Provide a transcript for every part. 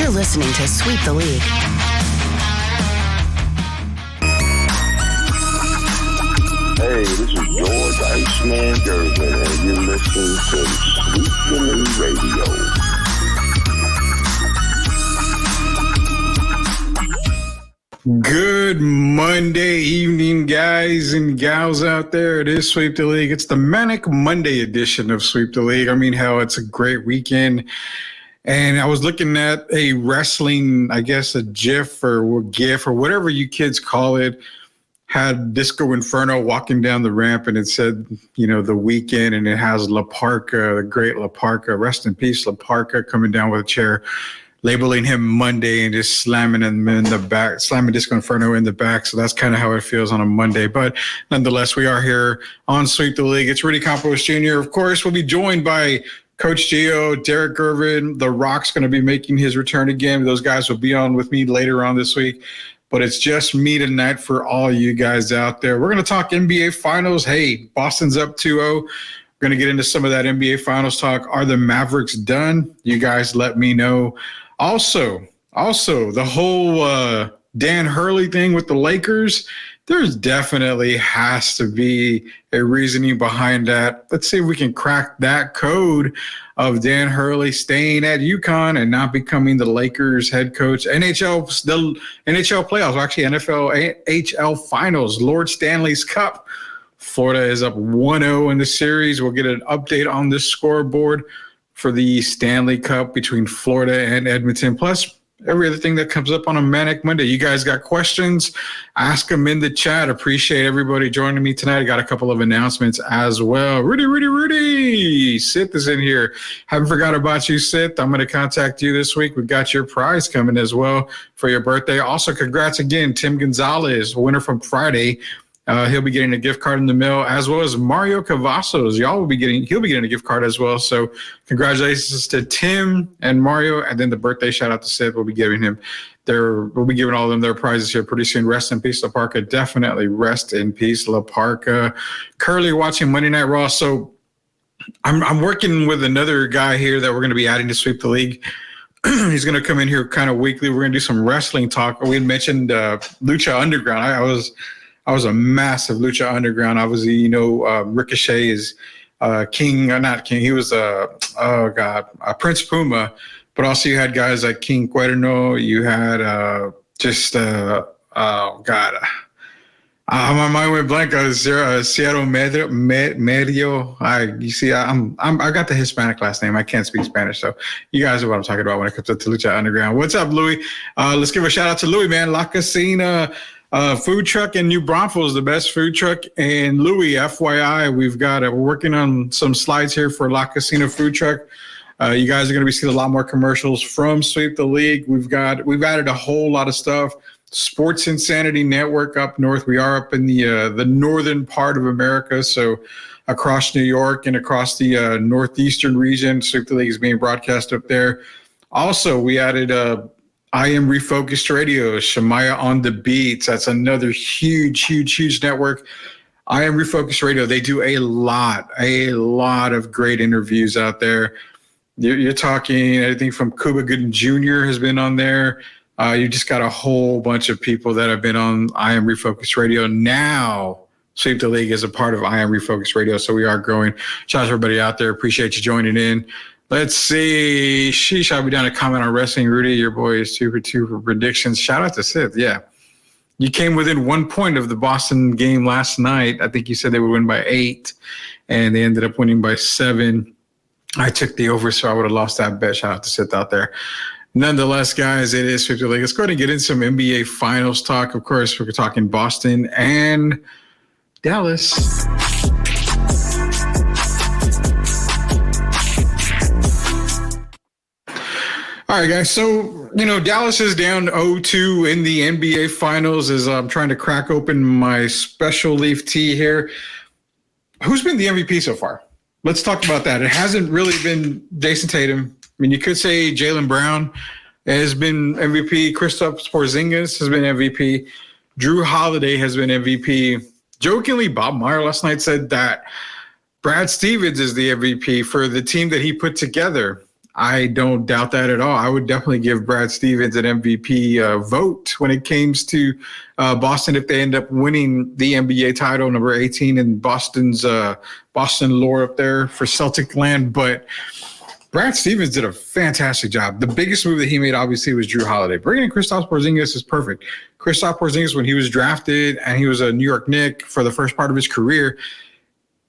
You're listening to Sweep the League. Hey, this is George Iceman Gervin, and you're listening to Sweep the League Radio. Good Monday evening, guys and gals out there. It is Sweep the League. It's the Manic Monday edition of Sweep the League. I mean, hell, it's a great weekend. And I was looking at a wrestling, I guess, a GIF or GIF or whatever you kids call it, had Disco Inferno walking down the ramp, and it said, you know, the weekend, and it has La Parka, the great La Parka, rest in peace, La Parka, coming down with a chair, labeling him Monday and just slamming him in the back, slamming Disco Inferno in the back. So that's kind of how it feels on a Monday. But nonetheless, we are here on Sweep the League. It's Rudy Campos Jr. Of course, we'll be joined by Coach Gio, Derek Irvin. The Rock's going to be making his return again. Those guys will be on with me later on this week. But it's just me tonight for all you guys out there. We're going to talk NBA Finals. Hey, Boston's up 2-0. We're going to get into some of that NBA Finals talk. Are the Mavericks done? You guys let me know. Also, the whole Dan Hurley thing with the Lakers, there's definitely has to be a reasoning behind that. Let's see if we can crack that code of Dan Hurley staying at UConn and not becoming the Lakers head coach. The NHL playoffs, actually NHL Finals, Lord Stanley's Cup. Florida is up 1-0 in the series. We'll get an update on this scoreboard for the Stanley Cup between Florida and Edmonton, plus every other thing that comes up on a Manic Monday. You guys got questions? Ask them in the chat. Appreciate everybody joining me tonight. I got a couple of announcements as well. Rudy. Sith is in here. Haven't forgot about you, Sith. I'm going to contact you this week. We've got your prize coming as well for your birthday. Also, congrats again, Tim Gonzalez, winner from Friday. He'll be getting a gift card in the mail, as well as Mario Cavazos. He'll be getting a gift card as well. So congratulations to Tim and Mario. And then the birthday shout out to Sid. We'll be giving all of them their prizes here pretty soon. Rest in peace, La Parka. Definitely rest in peace, La Parka. Currently watching Monday Night Raw. So I'm working with another guy here that we're going to be adding to Sweep the League. He's going to come in here kind of weekly. We're going to do some wrestling talk. We had mentioned Lucha Underground. I was a massive Lucha Underground. I was, Ricochet is not king. He was Prince Puma. But also you had guys like King Cuerno. You had my mind went blank. I was Seattle Medio. I got the Hispanic last name. I can't speak Spanish, so you guys know what I'm talking about when it comes to Lucha Underground. What's up, Louis? Let's give a shout out to Louis, man. La Casina. Food truck in New Braunfels, the best food truck. And Louis, FYI, we're working on some slides here for La Casina food truck. You guys are going to be seeing a lot more commercials from Sweep the League. We've added a whole lot of stuff. Sports Insanity Network up north. We are up in the northern part of America, so across New York and across the northeastern region. Sweep the League is being broadcast up there. Also, we added I Am Refocused Radio, Shemaya on the Beats. That's another huge network. I Am Refocused Radio. They do a lot of great interviews out there. You're talking anything from Cuba Gooding Jr. has been on there. You just got a whole bunch of people that have been on I Am Refocused Radio. Now, Sweep the League is a part of I Am Refocused Radio, so we are growing. Shout out to everybody out there. Appreciate you joining in. Let's see. Sheesh, I'll be down to comment on wrestling. Rudy, your boy is 2 for 2 for predictions. Shout out to Sith. Yeah. You came within 1 point of the Boston game last night. I think you said they would win by 8, and they ended up winning by 7. I took the over, so I would have lost that bet. Shout out to Sith out there. Nonetheless, guys, it is 50 League. Let's go ahead and get into some NBA Finals talk. Of course, we're talking Boston and Dallas. All right, guys. So, Dallas is down 0-2 in the NBA Finals as I'm trying to crack open my special leaf tea here. Who's been the MVP so far? Let's talk about that. It hasn't really been Jason Tatum. I mean, you could say Jaylen Brown has been MVP. Kristaps Porzingis has been MVP. Drew Holiday has been MVP. Jokingly, Bob Meyer last night said that Brad Stevens is the MVP for the team that he put together. I don't doubt that at all. I would definitely give Brad Stevens an MVP vote when it comes to Boston if they end up winning the NBA title, number 18 in Boston's Boston lore up there for Celtic land. But Brad Stevens did a fantastic job. The biggest move that he made, obviously, was Drew Holiday. Bringing in Kristaps Porzingis is perfect. Kristaps Porzingis, when he was drafted and he was a New York Knick for the first part of his career,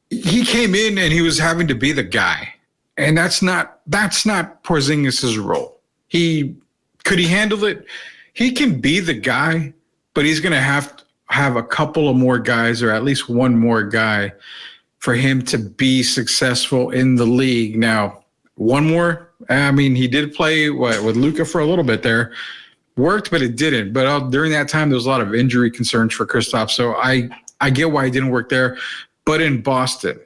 he came in and he was having to be the guy. And that's not Porzingis' role. Could he handle it? He can be the guy, but he's going to have a couple of more guys, or at least one more guy, for him to be successful in the league. Now, one more, I mean, he did play with Luka for a little bit there. Worked, but it didn't. But during that time, there was a lot of injury concerns for Kristaps. So I get why he didn't work there. But in Boston,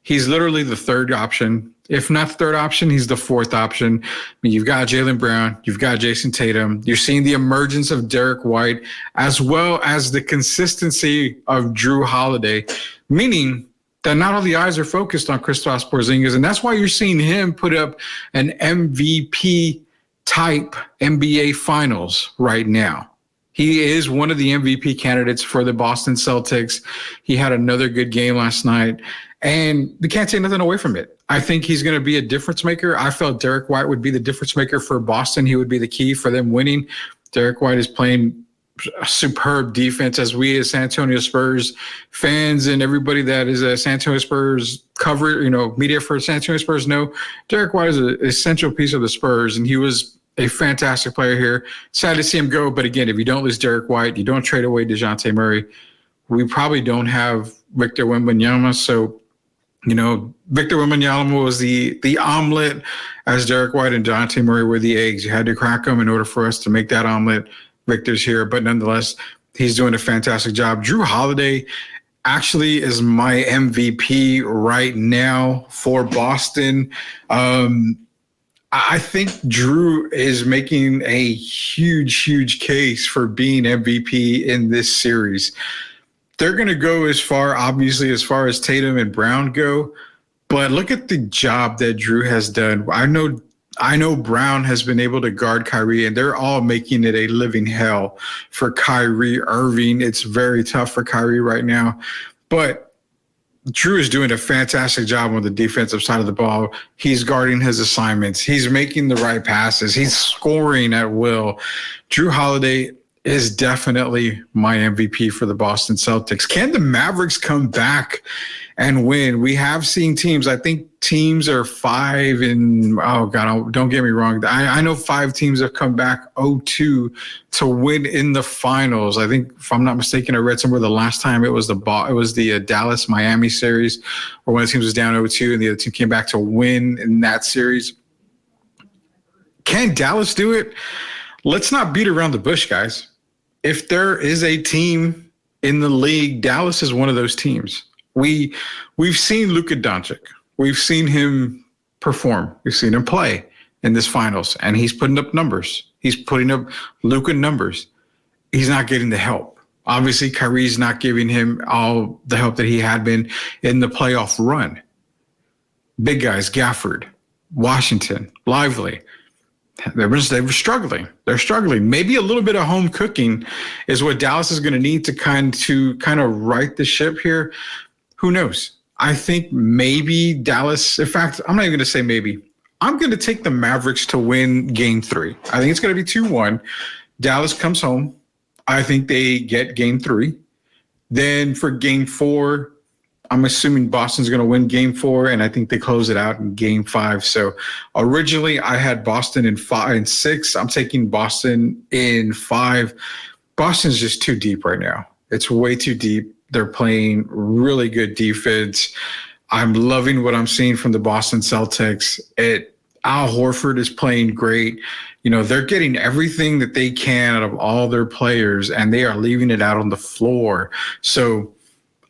he's literally the third option. If not the third option, he's the fourth option. I mean, you've got Jaylen Brown, you've got Jason Tatum. You're seeing the emergence of Derek White, as well as the consistency of Drew Holiday, meaning that not all the eyes are focused on Kristaps Porzingis, and that's why you're seeing him put up an MVP type NBA Finals right now. He is one of the MVP candidates for the Boston Celtics. He had another good game last night, and we can't take nothing away from it. I think he's going to be a difference maker. I felt Derek White would be the difference maker for Boston. He would be the key for them winning. Derek White is playing superb defense, as we as San Antonio Spurs fans and everybody that is a San Antonio Spurs media for San Antonio Spurs know. Derek White is an essential piece of the Spurs, and he was a fantastic player here. Sad to see him go, but again, if you don't lose Derek White, you don't trade away DeJounte Murray, we probably don't have Victor Wembanyama. So, Victor Wembanyama was the omelet, as Derek White and DeJounte Murray were the eggs. You had to crack them in order for us to make that omelet. Victor's here, but nonetheless, he's doing a fantastic job. Drew Holiday actually is my MVP right now for Boston. I think Drew is making a huge case for being MVP in this series. They're going to go as far as Tatum and Brown go, but look at the job that Drew has done. I know Brown has been able to guard Kyrie, and they're all making it a living hell for Kyrie Irving. It's very tough for Kyrie right now, but Drew is doing a fantastic job on the defensive side of the ball. He's guarding his assignments. He's making the right passes. He's scoring at will. Drew Holiday is definitely my MVP for the Boston Celtics. Can the Mavericks come back and win? We have seen teams. I think teams are 5 and don't get me wrong. I know 5 teams have come back 0-2 to win in the finals. I think, if I'm not mistaken, I read somewhere the last time it was the Dallas Miami series, where one of the teams was down 0-2 and the other team came back to win in that series. Can Dallas do it? Let's not beat around the bush, guys. If there is a team in the league, Dallas is one of those teams. We've seen Luka Doncic. We've seen him perform. We've seen him play in this finals, and he's putting up numbers. He's putting up Luka numbers. He's not getting the help. Obviously, Kyrie's not giving him all the help that he had been in the playoff run. Big guys, Gafford, Washington, Lively. They were struggling. They're struggling. Maybe a little bit of home cooking is what Dallas is going to need to kind of right the ship here. Who knows? I think maybe Dallas. In fact, I'm not even going to say maybe. I'm going to take the Mavericks to win Game 3. I think it's going to be 2-1. Dallas comes home. I think they get Game 3. Then for Game 4, I'm assuming Boston's going to win Game 4, and I think they close it out in Game 5. So originally I had Boston in 5 and 6. I'm taking Boston in 5. Boston's just too deep right now. It's way too deep. They're playing really good defense. I'm loving what I'm seeing from the Boston Celtics. Al Horford is playing great. They're getting everything that they can out of all their players, and they are leaving it out on the floor. So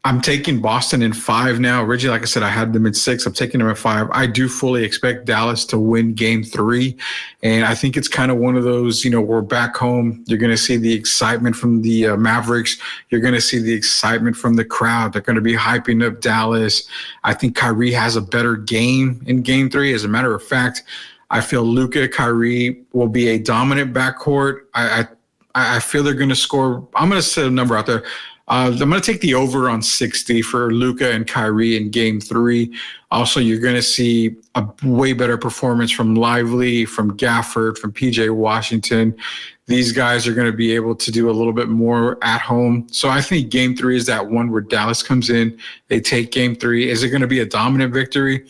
I'm taking Boston in 5 now. Originally, like I said, I had them in 6. I'm taking them at 5. I do fully expect Dallas to win Game 3. And I think it's kind of one of those, we're back home. You're going to see the excitement from the Mavericks. You're going to see the excitement from the crowd. They're going to be hyping up Dallas. I think Kyrie has a better game in Game 3. As a matter of fact, I feel Luka, Kyrie will be a dominant backcourt. I feel they're going to score. I'm going to set a number out there. I'm going to take the over on 60 for Luka and Kyrie in Game 3. Also, you're going to see a way better performance from Lively, from Gafford, from PJ Washington. These guys are going to be able to do a little bit more at home. So I think Game 3 is that one where Dallas comes in. They take Game 3. Is it going to be a dominant victory?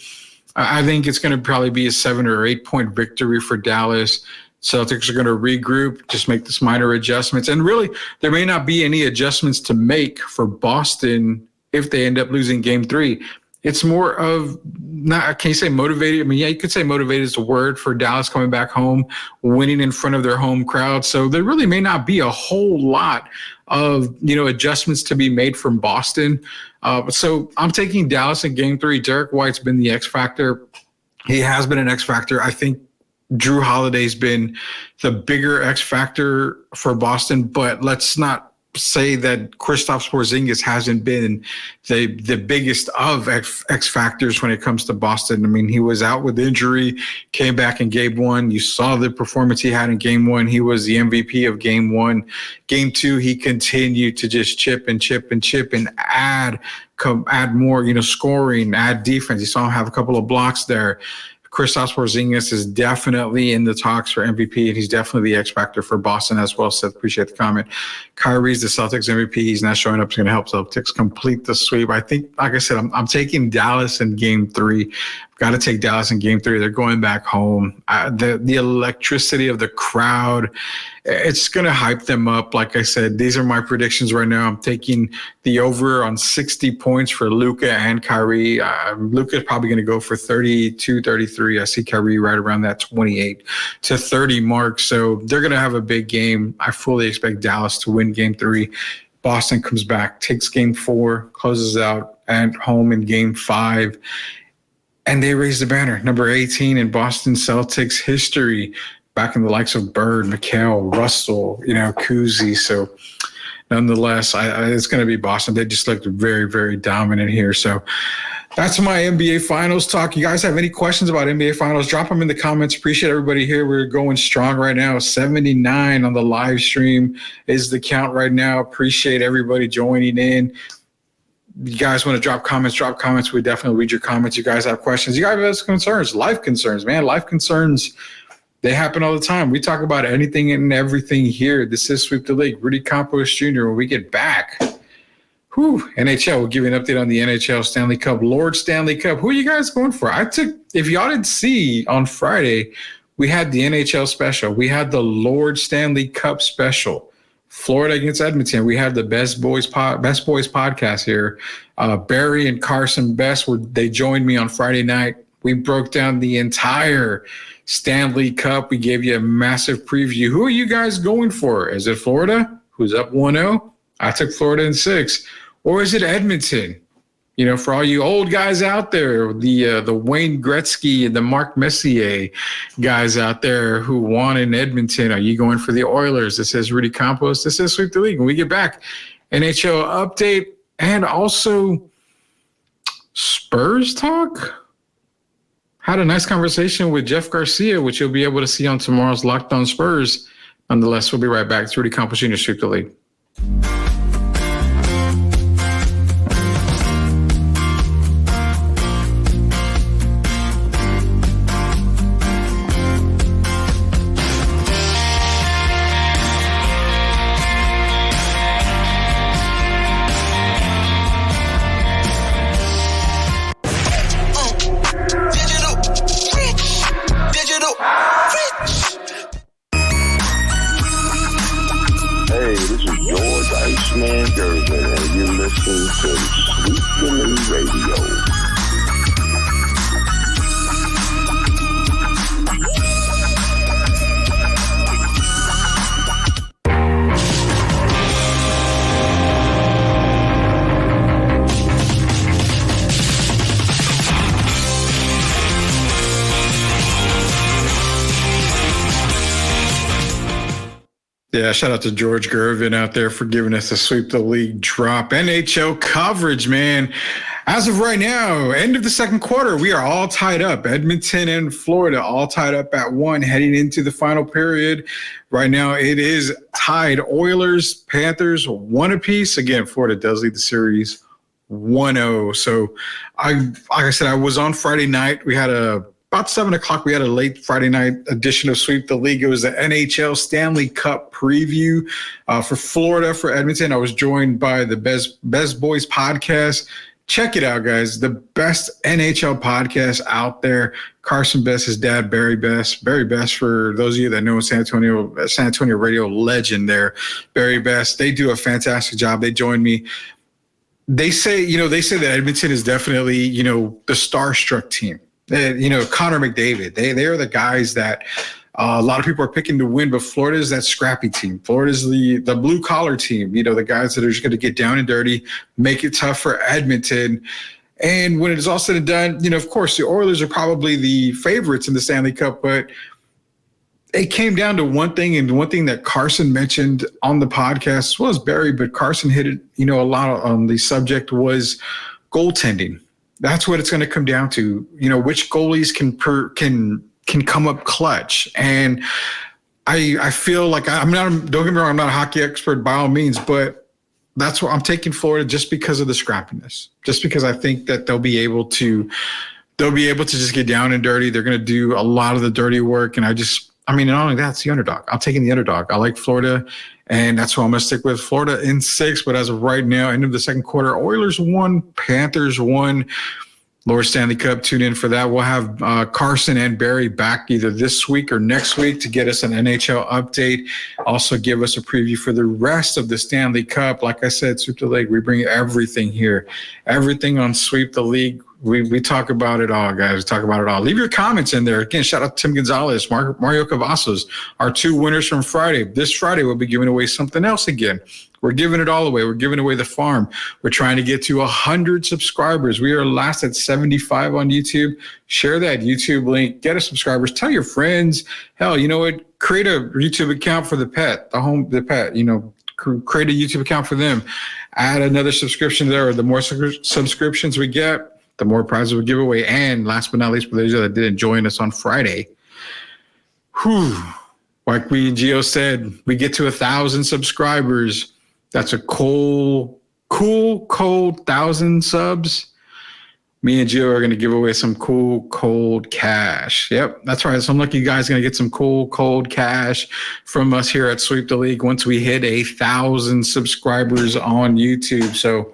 I think it's going to probably be a 7 or 8 point victory for Dallas. Celtics are going to regroup, just make this minor adjustments. And really, there may not be any adjustments to make for Boston if they end up losing Game 3. It's more of, not, can you say motivated? I mean, yeah, you could say motivated is a word for Dallas coming back home, winning in front of their home crowd. So there really may not be a whole lot of, adjustments to be made from Boston. So I'm taking Dallas in Game 3. Derek White's been the X factor. He has been an X factor. I think Drew Holiday's been the bigger X factor for Boston, but let's not say that Kristaps Porzingis hasn't been the biggest of X factors when it comes to Boston. I mean, he was out with injury, came back in Game 1. You saw the performance he had in Game 1. He was the MVP of Game 1. Game 2, he continued to just chip and add more, scoring, add defense. You saw him have a couple of blocks there. Kristaps Porzingis is definitely in the talks for MVP, and he's definitely the X factor for Boston as well. Seth, appreciate the comment. Kyrie's the Celtics MVP. He's not showing up. He's going to help Celtics complete the sweep. I think, like I said, I'm taking Dallas in Game 3. Got to take Dallas in Game 3. They're going back home. The electricity of the crowd, it's going to hype them up. Like I said, these are my predictions right now. I'm taking the over on 60 points for Luka and Kyrie. Luka's probably going to go for 32, 33. I see Kyrie right around that 28 to 30 mark. So they're going to have a big game. I fully expect Dallas to win Game 3. Boston comes back, takes Game 4, closes out at home in Game 5. And they raise the banner, number 18 in Boston Celtics history, back in the likes of Bird, McHale, Russell, Kuzi. So nonetheless, it's going to be Boston. They just looked very, very dominant here. So that's my NBA Finals talk. You guys have any questions about NBA Finals? Drop them in the comments. Appreciate everybody here. We're going strong right now. 79 on the live stream is the count right now. Appreciate everybody joining in. You guys want to drop comments, we definitely read your comments. You guys have questions. You guys have concerns, life concerns, man. Life concerns, they happen all the time. We talk about anything and everything here. This is Sweep the League. Rudy Campos Jr. When we get back, NHL, we'll give you an update on the NHL Stanley Cup, Lord Stanley Cup. Who are you guys going for? If y'all didn't see on Friday, we had the NHL special. We had the Lord Stanley Cup special. Florida against Edmonton. We have the Best Boys podcast here. Barry and Carson Best, they joined me on Friday night. We broke down the entire Stanley Cup. We gave you a massive preview. Who are you guys going for? Is it Florida, who's up 1-0? I took Florida in 6. Or is it Edmonton? For all you old guys out there, the Wayne Gretzky and the Mark Messier guys out there who won in Edmonton, are you going for the Oilers? This is Rudy Campos. This is Sweep the League. When we get back, NHL update and also Spurs talk. Had a nice conversation with Jeff Garcia, which you'll be able to see on tomorrow's Locked On Spurs. Nonetheless, we'll be right back. It's Rudy Campos Jr., Sweep the League. Yeah, shout out to George Gervin out there for giving us a Sweep the League drop. NHL coverage, man. As of right now, end of the second quarter, we are all tied up. Edmonton and Florida all tied up at 1 heading into the final period. Right now, it is tied. Oilers, Panthers, 1 apiece. Again, Florida does lead the series 1-0. So, like I said, I was on Friday night. We had about 7 o'clock, we had a late Friday night edition of Sweep the League. It was the NHL Stanley Cup preview for Florida, for Edmonton. I was joined by the Best Boys podcast. Check it out, guys. The best NHL podcast out there. Carson Best, his dad, Barry Best. Barry Best, for those of you that know San Antonio radio legend there, Barry Best. They do a fantastic job. They joined me. They say that Edmonton is definitely, the starstruck team. Connor McDavid. They are the guys that a lot of people are picking to win, but Florida is that scrappy team. Florida is the blue collar team, the guys that are just going to get down and dirty, make it tough for Edmonton. And when it is all said and done, of course, the Oilers are probably the favorites in the Stanley Cup, but it came down to one thing, and one thing that Carson mentioned on the podcast, as well as Barry, but Carson hit it, a lot on the subject was goaltending. That's what it's going to come down to, which goalies can come up clutch. And I feel like don't get me wrong, I'm not a hockey expert by all means, but that's what I'm taking Florida, just because of the scrappiness, just because I think that they'll be able to just get down and dirty. They're going to do a lot of the dirty work. And not only that, it's the underdog. I'm taking the underdog. I like Florida, and that's why I'm going to stick with Florida in 6. But as of right now, end of the second quarter, Oilers 1, Panthers 1. Lord Stanley Cup, tune in for that. We'll have Carson and Barry back either this week or next week to get us an NHL update. Also give us a preview for the rest of the Stanley Cup. Like I said, Sweep the League, we bring everything here. Everything on Sweep the League. We talk about it all, guys. We talk about it all. Leave your comments in there. Again, shout out to Tim Gonzalez, Mario Cavazos, our 2 winners from Friday. This Friday, we'll be giving away something else again. We're giving it all away. We're giving away the farm. We're trying to get to 100 subscribers. We are last at 75 on YouTube. Share that YouTube link. Get us subscribers. Tell your friends. Hell, you know what? Create a YouTube account for the pet. Create a YouTube account for them. Add another subscription there. The more subscriptions we get, the more prizes we give away. And last but not least, for those that didn't join us on Friday, like we and Gio said, we get to 1,000 subscribers. That's a cold 1,000 subs. Me and Gio are going to give away some cold cash. Yep, that's right. Some lucky guys going to get some cold cash from us here at Sweep the League once we hit 1,000 subscribers on YouTube. So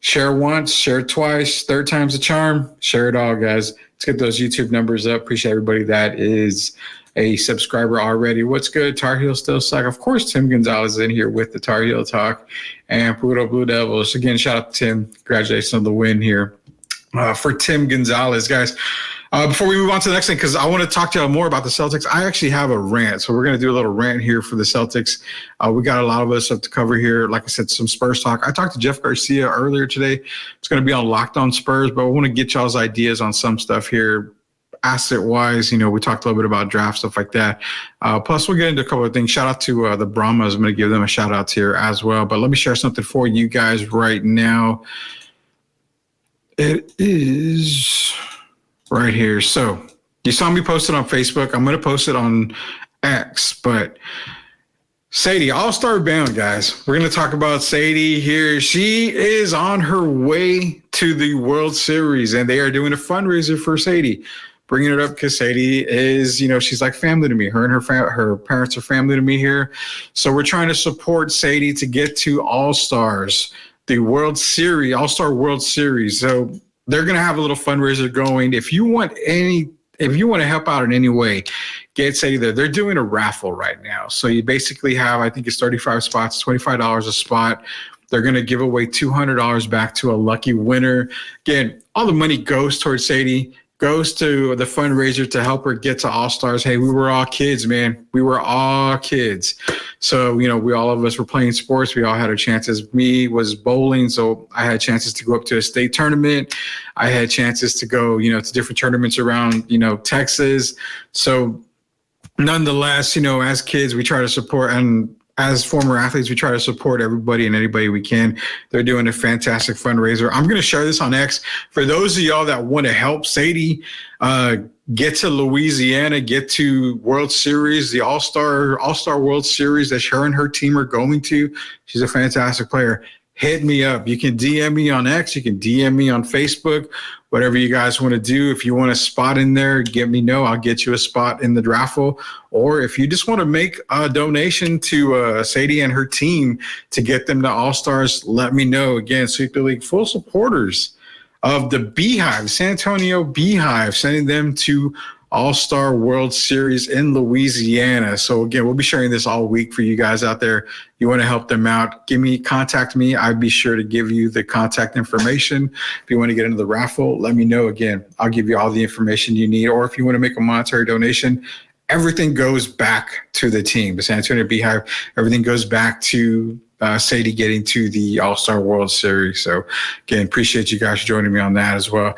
share once, share twice, third time's a charm. Share it all, guys. Let's get those YouTube numbers up. Appreciate everybody that is a subscriber already. What's good? Tar Heels still suck. Of course, Tim Gonzalez is in here with the Tar Heel Talk and Puto Blue Devils. Again, shout out to Tim. Congratulations on the win here for Tim Gonzalez, guys. Before we move on to the next thing, because I want to talk to you more about the Celtics, I actually have a rant. So we're going to do a little rant here for the Celtics. We got a lot of us up to cover here. Like I said, some Spurs talk. I talked to Jeff Garcia earlier today. It's going to be on Locked On Spurs, but I want to get y'all's ideas on some stuff here. Asset-wise, we talked a little bit about draft, stuff like that. Plus, we'll get into a couple of things. Shout out to the Brahmas. I'm going to give them a shout-out here as well. But let me share something for you guys right now. It is right here. So you saw me post it on Facebook. I'm going to post it on X. But Sadie, All-Star bound, guys. We're going to talk about Sadie here. She is on her way to the World Series, and they are doing a fundraiser for Sadie. Bringing it up because Sadie is, she's like family to me. Her and her parents are family to me here. So we're trying to support Sadie to get to All-Stars, the World Series, All-Star World Series. So they're going to have a little fundraiser going. If you want to help out in any way, get Sadie there. They're doing a raffle right now. So you basically have, I think it's 35 spots, $25 a spot. They're going to give away $200 back to a lucky winner. Again, all the money goes towards Sadie. Goes to the fundraiser to help her get to All-Stars. Hey, we were all kids, man. We were all kids. So, we all of us were playing sports. We all had our chances. Me was bowling, so I had chances to go up to a state tournament. I had chances to go, to different tournaments around, Texas. So nonetheless, as kids, we try to support. And as former athletes, we try to support everybody and anybody we can. They're doing a fantastic fundraiser. I'm going to share this on X. For those of y'all that want to help Sadie get to Louisiana, get to World Series, the All-Star World Series that her and her team are going to. She's a fantastic player. Hit me up. You can DM me on X. You can DM me on Facebook. Whatever you guys want to do. If you want a spot in there, let me know. I'll get you a spot in the raffle. Or if you just want to make a donation to Sadie and her team to get them to All-Stars, let me know. Again, Sweep the League full supporters of the Beehive, San Antonio Beehive, sending them to All-Star World Series in Louisiana. So again, we'll be sharing this all week for you guys out there. You want to help them out, contact me. I'd be sure to give you the contact information. If you want to get into the raffle, let me know. Again, I'll give you all the information you need. Or if you want to make a monetary donation, everything goes back to the team. The San Antonio Beehive, everything goes back to Sadie getting to the All-Star World Series. So again, appreciate you guys joining me on that as well.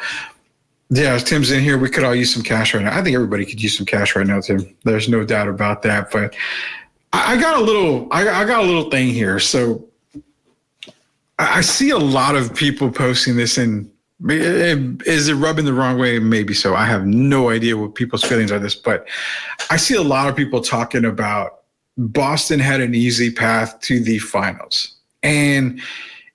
Yeah, Tim's in here. We could all use some cash right now. I think everybody could use some cash right now, Tim. There's no doubt about that. But I got a little thing here. So I see a lot of people posting this, and is it rubbing the wrong way? Maybe so. I have no idea what people's feelings are this, but I see a lot of people talking about Boston had an easy path to the finals. And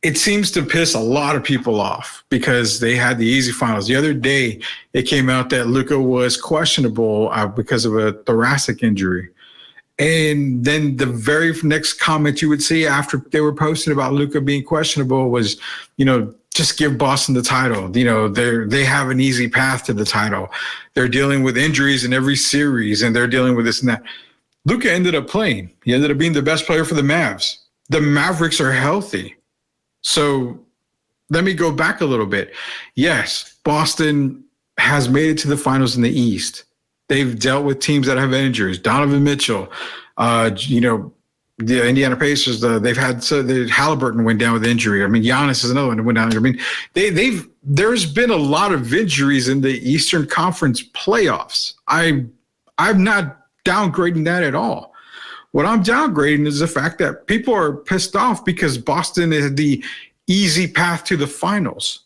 it seems to piss a lot of people off because they had the easy finals. The other day, it came out that Luka was questionable because of a thoracic injury. And then the very next comment you would see after they were posting about Luka being questionable was, just give Boston the title. They have an easy path to the title. They're dealing with injuries in every series, and they're dealing with this and that. Luka ended up playing. He ended up being the best player for the Mavs. The Mavericks are healthy. So let me go back a little bit. Yes, Boston has made it to the finals in the East. They've dealt with teams that have injuries. Donovan Mitchell, the Indiana Pacers, the Halliburton went down with injury. I mean, Giannis is another one that went down. I mean, there's been a lot of injuries in the Eastern Conference playoffs. I'm not downgrading that at all. What I'm downgrading is the fact that people are pissed off because Boston is the easy path to the finals.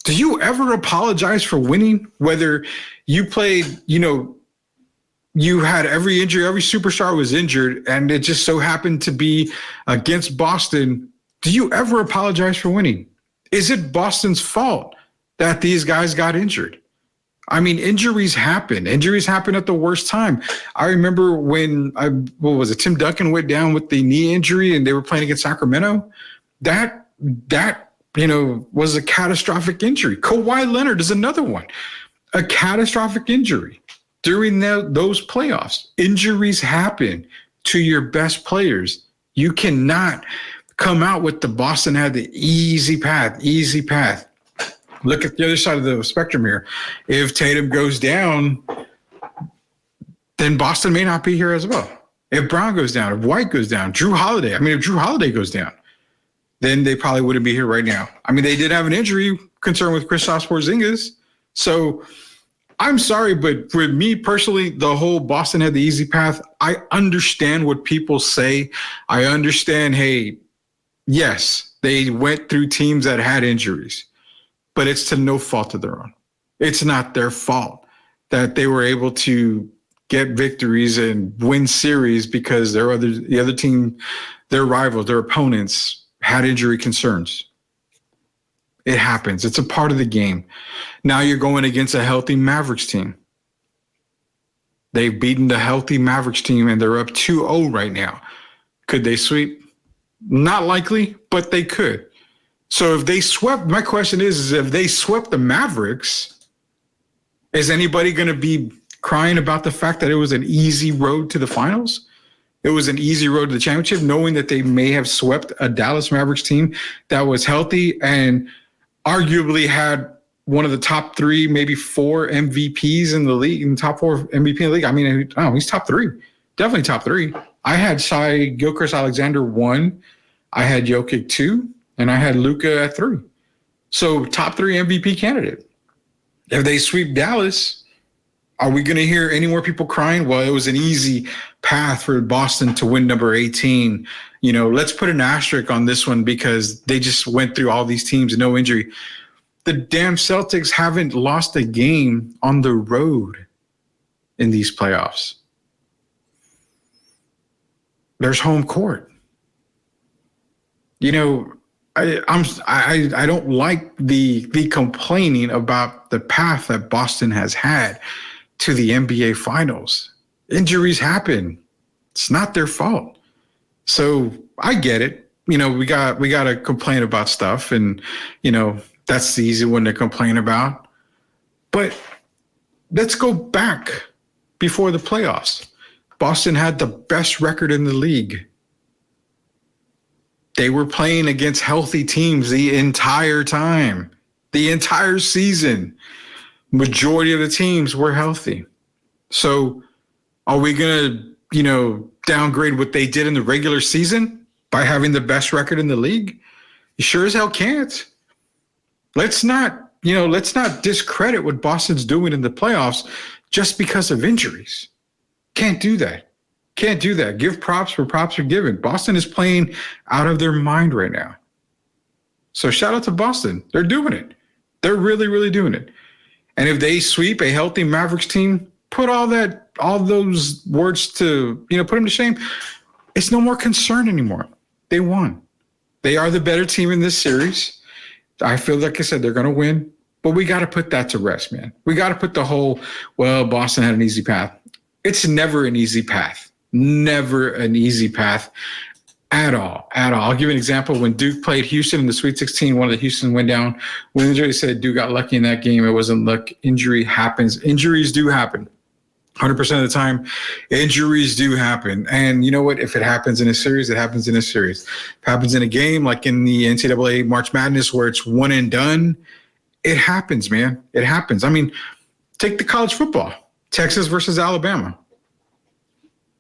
Do you ever apologize for winning? Whether you played, you had every injury, every superstar was injured, and it just so happened to be against Boston. Do you ever apologize for winning? Is it Boston's fault that these guys got injured? I mean, injuries happen. Injuries happen at the worst time. I remember when Tim Duncan went down with the knee injury and they were playing against Sacramento. That was a catastrophic injury. Kawhi Leonard is another one. A catastrophic injury during those playoffs. Injuries happen to your best players. You cannot come out with the Boston had the easy path. Look at the other side of the spectrum here. If Tatum goes down, then Boston may not be here as well. If Brown goes down, if White goes down, if Drew Holiday goes down, then they probably wouldn't be here right now. I mean, they did have an injury concern with Kristaps Porzingis. So I'm sorry, but for me personally, the whole Boston had the easy path. I understand what people say. I understand, hey, yes, they went through teams that had injuries. But it's to no fault of their own. It's not their fault that they were able to get victories and win series because the other team, their rivals, their opponents had injury concerns. It happens. It's a part of the game. Now you're going against a healthy Mavericks team. They've beaten the healthy Mavericks team and they're up 2-0 right now. Could they sweep? Not likely, but they could. So if they swept, my question is if they swept the Mavericks, is anybody going to be crying about the fact that it was an easy road to the finals? It was an easy road to the championship, knowing that they may have swept a Dallas Mavericks team that was healthy and arguably had one of the top 3, maybe 4 MVPs in the league, in the top 4 MVP in the league. I mean, he's top 3, definitely top 3. I had Shai Gilgeous-Alexander 1. I had Jokic 2. And I had Luka at 3. So top 3 MVP candidate. If they sweep Dallas, are we going to hear any more people crying? Well, it was an easy path for Boston to win number 18. Let's put an asterisk on this one because they just went through all these teams and no injury. The damn Celtics haven't lost a game on the road in these playoffs. There's home court. I don't like the complaining about the path that Boston has had to the NBA Finals. Injuries happen. It's not their fault. So I get it. We got to complain about stuff, and that's the easy one to complain about. But let's go back before the playoffs. Boston had the best record in the league. They were playing against healthy teams the entire time, the entire season. Majority of the teams were healthy. So are we going to, downgrade what they did in the regular season by having the best record in the league? You sure as hell can't. Let's not discredit what Boston's doing in the playoffs just because of injuries. Can't do that. Can't do that. Give props where props are given. Boston is playing out of their mind right now. So shout out to Boston. They're doing it. They're really, really doing it. And if they sweep a healthy Mavericks team, put all those words to, put them to shame. It's no more concern anymore. They won. They are the better team in this series. I feel like I said, they're going to win, but we got to put that to rest, man. We got to put the whole, Boston had an easy path. It's never an easy path. Never an easy path at all. I'll give you an example. When Duke played Houston in the Sweet 16, one of the Houston went down. When injury said Duke got lucky in that game, it wasn't luck. Injury happens. Injuries do happen. 100% of the time, injuries do happen. And you know what? If it happens in a series, it happens in a series. If it happens in a game, like in the NCAA March Madness where it's one and done, it happens, man. It happens. I mean, take the college football. Texas versus Alabama.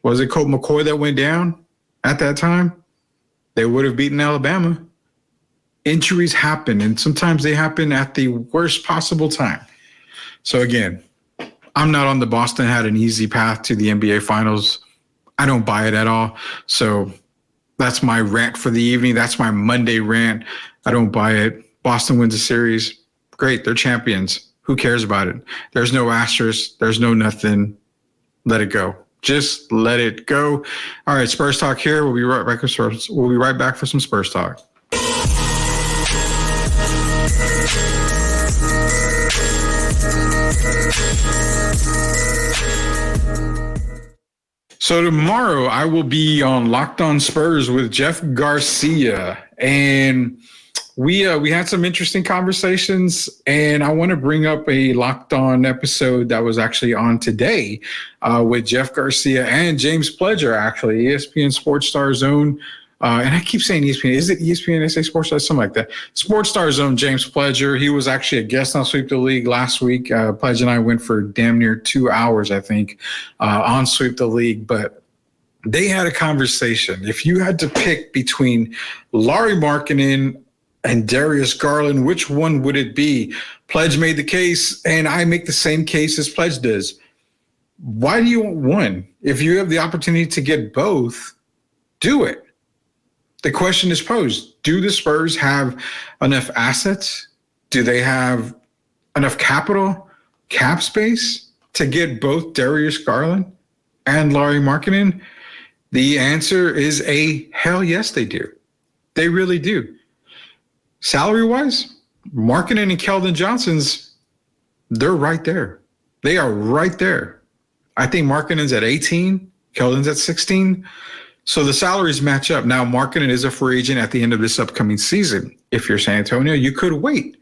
Was it Colt McCoy that went down at that time? They would have beaten Alabama. Injuries happen, and sometimes they happen at the worst possible time. So again, I'm not on the Boston had an easy path to the NBA Finals. I don't buy it at all. So that's my rant for the evening. That's my Monday rant. I don't buy it. Boston wins the series. Great, they're champions. Who cares about it? There's no asterisk. There's no nothing. Let it go. Just let it go. All right, Spurs Talk here. We'll be right back for some Spurs Talk. So tomorrow I will be on Locked On Spurs with Jeff Garcia, and we had some interesting conversations, and I want to bring up a Locked On episode that was actually on today with Jeff Garcia and James Pledger, actually, ESPN Sports Star Zone. And I keep saying ESPN. Is it ESPN SA Sports Star? Something like that. Sports Star Zone, James Pledger. He was actually a guest on Sweep the League last week. Pledger and I went for damn near 2 hours, I think, on Sweep the League. But they had a conversation. If you had to pick between Lauri Markkanen and Darius Garland, which one would it be? Pledge made the case, and I make the same case as Pledge does. Why do you want one? If you have the opportunity to get both, do it. The question is posed, do the Spurs have enough assets? Do they have enough capital, cap space to get both Darius Garland and Lauri Markkanen? The answer is a hell yes, they do. They really do. Salary-wise, Markkanen and Keldon Johnson's, they're right there. They are right there. I think Markkanen's at 18, Keldon's at 16. So the salaries match up. Now, Markkanen is a free agent at the end of this upcoming season. If you're San Antonio, you could wait.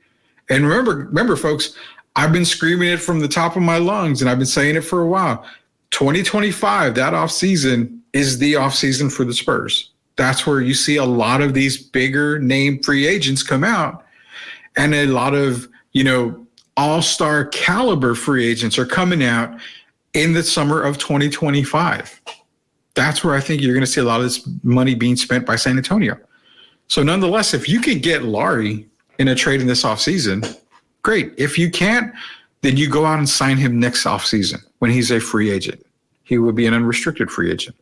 And remember, folks, I've been screaming it from the top of my lungs, and I've been saying it for a while. 2025, that offseason is the offseason for the Spurs. That's where you see a lot of these bigger name free agents come out, and a lot of, all-star caliber free agents are coming out in the summer of 2025. That's where I think you're going to see a lot of this money being spent by San Antonio. So nonetheless, if you could get Lauri in a trade in this offseason, great. If you can't, then you go out and sign him next offseason when he's a free agent. he would be an unrestricted free agent.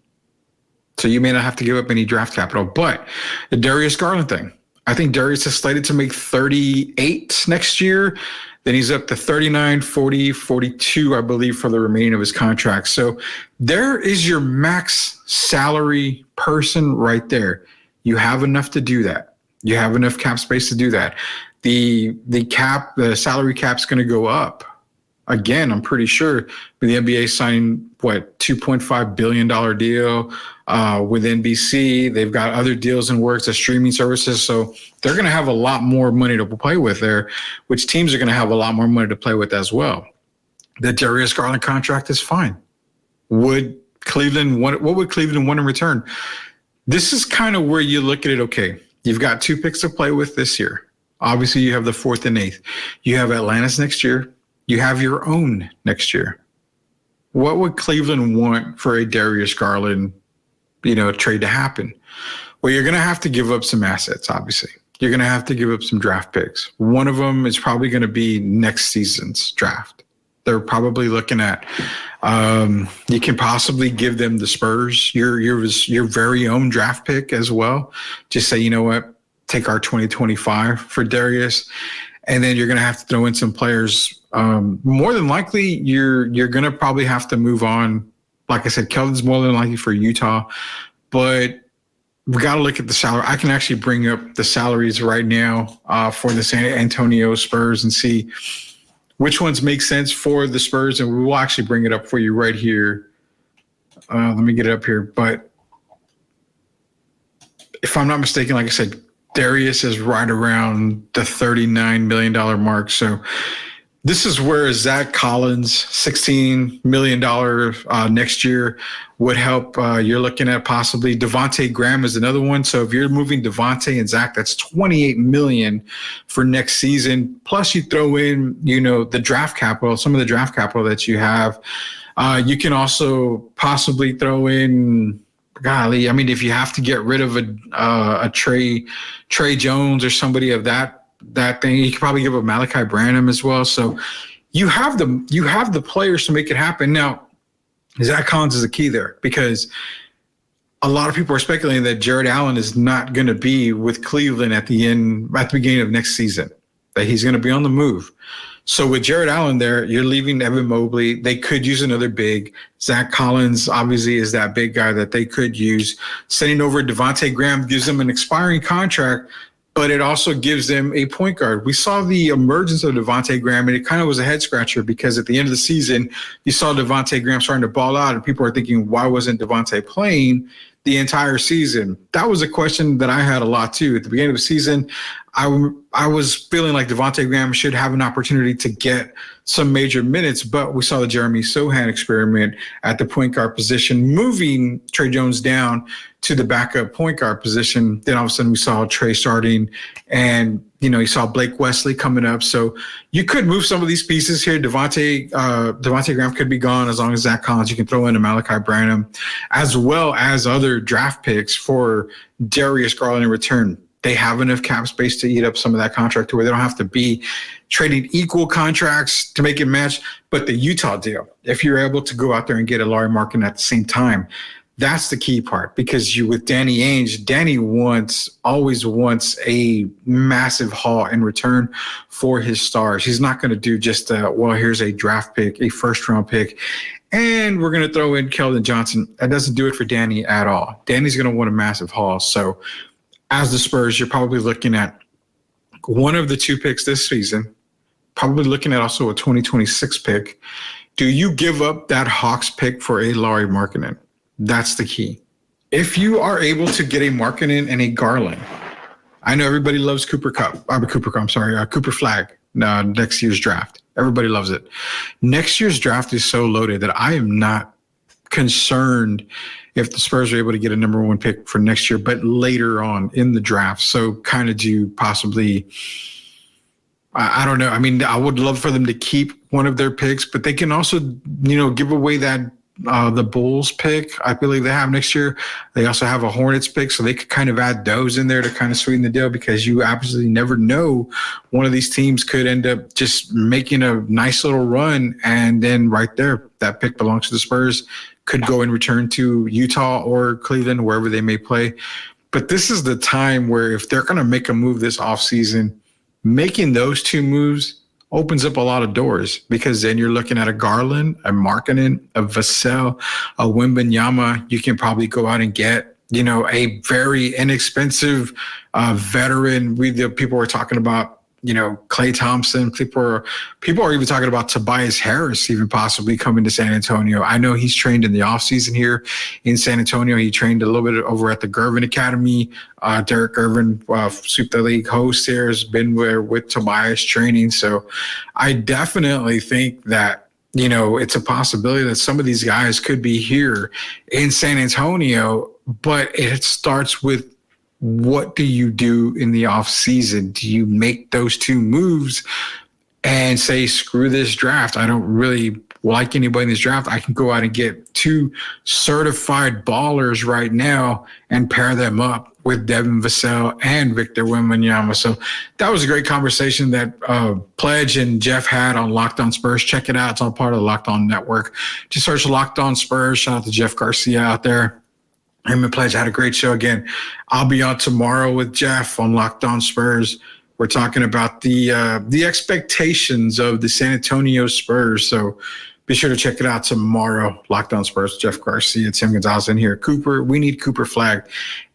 So you may not have to give up any draft capital. But the Darius Garland thing, I think Darius is slated to make 38 next year. Then he's up to 39, 40, 42, I believe, for the remaining of his contract. So there is your max salary person right there. You have enough to do that. You have enough cap space to do that. The salary cap's going to go up. Again, I'm pretty sure the NBA signing, $2.5 billion deal with NBC. They've got other deals in works, the streaming services. So they're going to have a lot more money to play with there, which teams are going to have a lot more money to play with as well. The Darius Garland contract is fine. What would Cleveland want in return? This is kind of where you look at it. Okay, you've got 2 picks to play with this year. Obviously, you have the 4th and 8th. You have Atlanta's next year. You have your own next year. What would Cleveland want for a Darius Garland, trade to happen? Well, you're going to have to give up some assets, obviously. You're going to have to give up some draft picks. One of them is probably going to be next season's draft. They're probably looking at, you can possibly give them the Spurs, your very own draft pick as well. Just say, you know what, take our 2025 for Darius. And then you're going to have to throw in some players. More than likely, you're going to probably have to move on. Like I said, Keldon's more than likely for Utah, but we got to look at the salary. I can actually bring up the salaries right now for the San Antonio Spurs and see which ones make sense for the Spurs, and we will actually bring it up for you right here. Let me get it up here. But if I'm not mistaken, like I said, Darius is right around the $39 million mark. So this is where Zach Collins, $16 million next year would help. You're looking at possibly Devontae Graham is another one. So if you're moving Devontae and Zach, that's $28 million for next season. Plus you throw in, the draft capital, some of the draft capital that you have. You can also possibly throw in, golly, if you have to get rid of a Trey Jones or somebody of that thing, you could probably give up Malachi Branham as well. So you have the players to make it happen. Now, Zach Collins is a key there because a lot of people are speculating that Jared Allen is not going to be with Cleveland at the beginning of next season, that he's going to be on the move. So with Jared Allen there, you're leaving Evan Mobley. They could use another big. Zach Collins obviously is that big guy that they could use. Sending over Devontae Graham gives them an expiring contract, but it also gives them a point guard. We saw the emergence of Devontae Graham, and it kind of was a head scratcher because at the end of the season, you saw Devontae Graham starting to ball out, and people are thinking, why wasn't Devontae playing the entire season? That was a question that I had a lot too. At the beginning of the season, I was feeling like Devontae Graham should have an opportunity to get some major minutes, but we saw the Jeremy Sohan experiment at the point guard position, moving Trey Jones down to the backup point guard position. Then all of a sudden we saw Trey starting, and you saw Blake Wesley coming up. So you could move some of these pieces here. Devontae Graham could be gone as long as Zach Collins. You can throw in a Malachi Branham, as well as other draft picks for Darius Garland in return. They have enough cap space to eat up some of that contract to where they don't have to be trading equal contracts to make it match. But the Utah deal, if you're able to go out there and get a Lauri Markkanen at the same time, that's the key part, because with Danny Ainge, Danny always wants a massive haul in return for his stars. He's not going to do just here's a draft pick, a first-round pick, and we're going to throw in Keldon Johnson. That doesn't do it for Danny at all. Danny's going to want a massive haul. So as the Spurs, you're probably looking at one of the 2 picks this season, probably looking at also a 2026 pick. Do you give up that Hawks pick for a Lauri Markkanen? That's the key. If you are able to get a Markkanen and a Garland, I know everybody loves Cooper Flag next year's draft. Everybody loves it. Next year's draft is so loaded that I am not concerned if the Spurs are able to get a number 1 pick for next year, but later on in the draft. So kind of do possibly, I don't know. I would love for them to keep one of their picks, but they can also, give away that the Bulls pick, I believe they have next year. They also have a Hornets pick, so they could kind of add those in there to kind of sweeten the deal, because you absolutely never know. One of these teams could end up just making a nice little run, and then right there, that pick belongs to the Spurs, could go in return to Utah or Cleveland, wherever they may play. But this is the time where if they're going to make a move this offseason, making those two moves opens up a lot of doors, because then you're looking at a Garland, a Markkanen, a Vassell, a Wembanyama. You can probably go out and get, a very inexpensive veteran. People were talking about, Klay Thompson. People are even talking about Tobias Harris even possibly coming to San Antonio. I know he's trained in the offseason here in San Antonio. He trained a little bit over at the Gervin Academy. Derek Gervin, Sweep the League host here, has been there with Tobias training. So I definitely think that, it's a possibility that some of these guys could be here in San Antonio, but it starts with, what do you do in the off season? Do you make those two moves and say, screw this draft? I don't really like anybody in this draft. I can go out and get two certified ballers right now and pair them up with Devin Vassell and Victor Wembanyama. So that was a great conversation that Pledge and Jeff had on Locked On Spurs. Check it out. It's all part of the Locked On Network. Just search Locked On Spurs. Shout out to Jeff Garcia out there. Him and Pledge had a great show again. I'll be on tomorrow with Jeff on Locked On Spurs. We're talking about the expectations of the San Antonio Spurs. So be sure to check it out tomorrow. Locked On Spurs, Jeff Garcia, Tim Gonzalez in here. Cooper, we need Cooper Flag.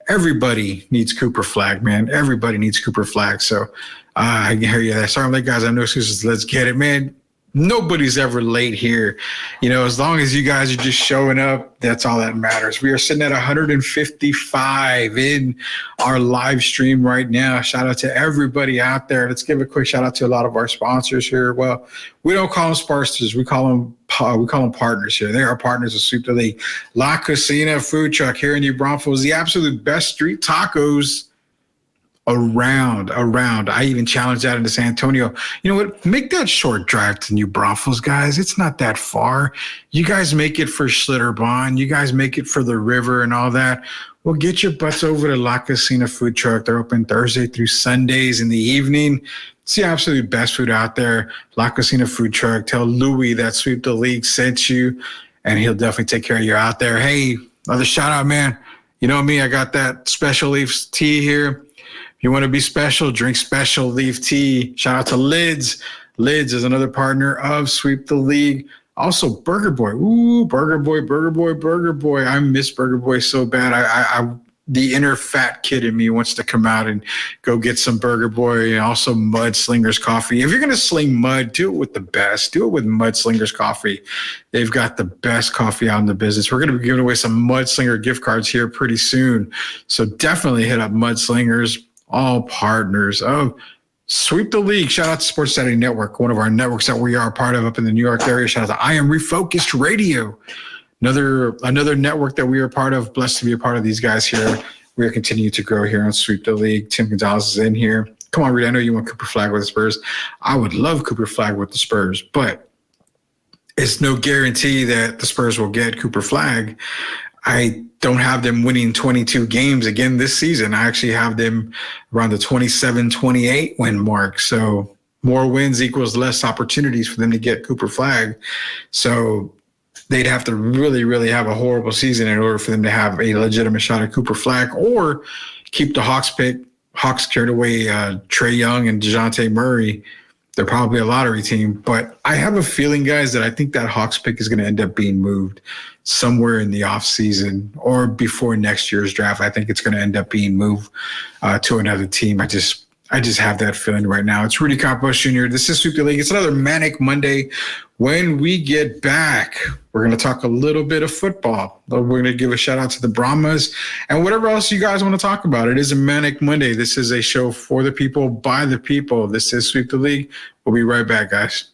Everybody needs Cooper Flag, man. Everybody needs Cooper Flag. So I can hear you there. Sorry, I'm late, guys. I have no excuses. Let's get it, man. Nobody's ever late here. As long as you guys are just showing up, that's all that matters. We are sitting at 155 in our live stream right now. Shout out to everybody out there. Let's give a quick shout out to a lot of our sponsors here. Well, we don't call them sponsors. We call them partners here. They are partners of Sweep the League. La Cocina Food Truck here in New Braunfels, the absolute best street tacos around. I even challenged that into San Antonio. You know what? Make that short drive to New Braunfels, guys. It's not that far. You guys make it for Schlitterbahn. You guys make it for the river and all that. Well, get your butts over to La Cocina Food Truck. They're open Thursday through Sundays in the evening. It's the absolute best food out there. La Cocina Food Truck. Tell Louie that Sweep the League sent you, and he'll definitely take care of you out there. Hey, another shout out, man. You know me, I got that Special Leaf tea here. If you want to be special, drink Special Leaf tea. Shout out to Lids. Lids is another partner of Sweep the League. Also, Burger Boy. Ooh, Burger Boy. I miss Burger Boy so bad. I the inner fat kid in me wants to come out and go get some Burger Boy, and also Mudslingers Coffee. If you're going to sling mud, do it with the best. Do it with Mudslingers Coffee. They've got the best coffee out in the business. We're going to be giving away some Mudslinger gift cards here pretty soon. So definitely hit up Mudslingers. All partners of Sweep the League. Shout out to Sports Saturday Network, one of our networks that we are a part of up in the New York area. Shout out to I Am Refocused Radio, another network that we are part of. Blessed to be a part of these guys here. We are continuing to grow here on Sweep the League. Tim Gonzalez is in here. Come on, Reed. I know you want Cooper Flag with the Spurs. I would love Cooper Flag with the Spurs, but it's no guarantee that the Spurs will get Cooper Flag. I don't have them winning 22 games again this season. I actually have them around the 27-28 win mark. So more wins equals less opportunities for them to get Cooper Flag. So they'd have to really, really have a horrible season in order for them to have a legitimate shot at Cooper Flag, or keep the Hawks pick. Hawks carried away Trae Young and DeJounte Murray. They're probably a lottery team, but I have a feeling, guys, that I think that Hawks pick is going to end up being moved somewhere in the offseason or before next year's draft. I think it's going to end up being moved to another team. I just have that feeling right now. It's Rudy Campos Jr. This is Sweep the League. It's another Manic Monday. When we get back, we're going to talk a little bit of football. We're going to give a shout out to the Brahmas and whatever else you guys want to talk about. It is a Manic Monday. This is a show for the people, by the people. This is Sweep the League. We'll be right back, guys.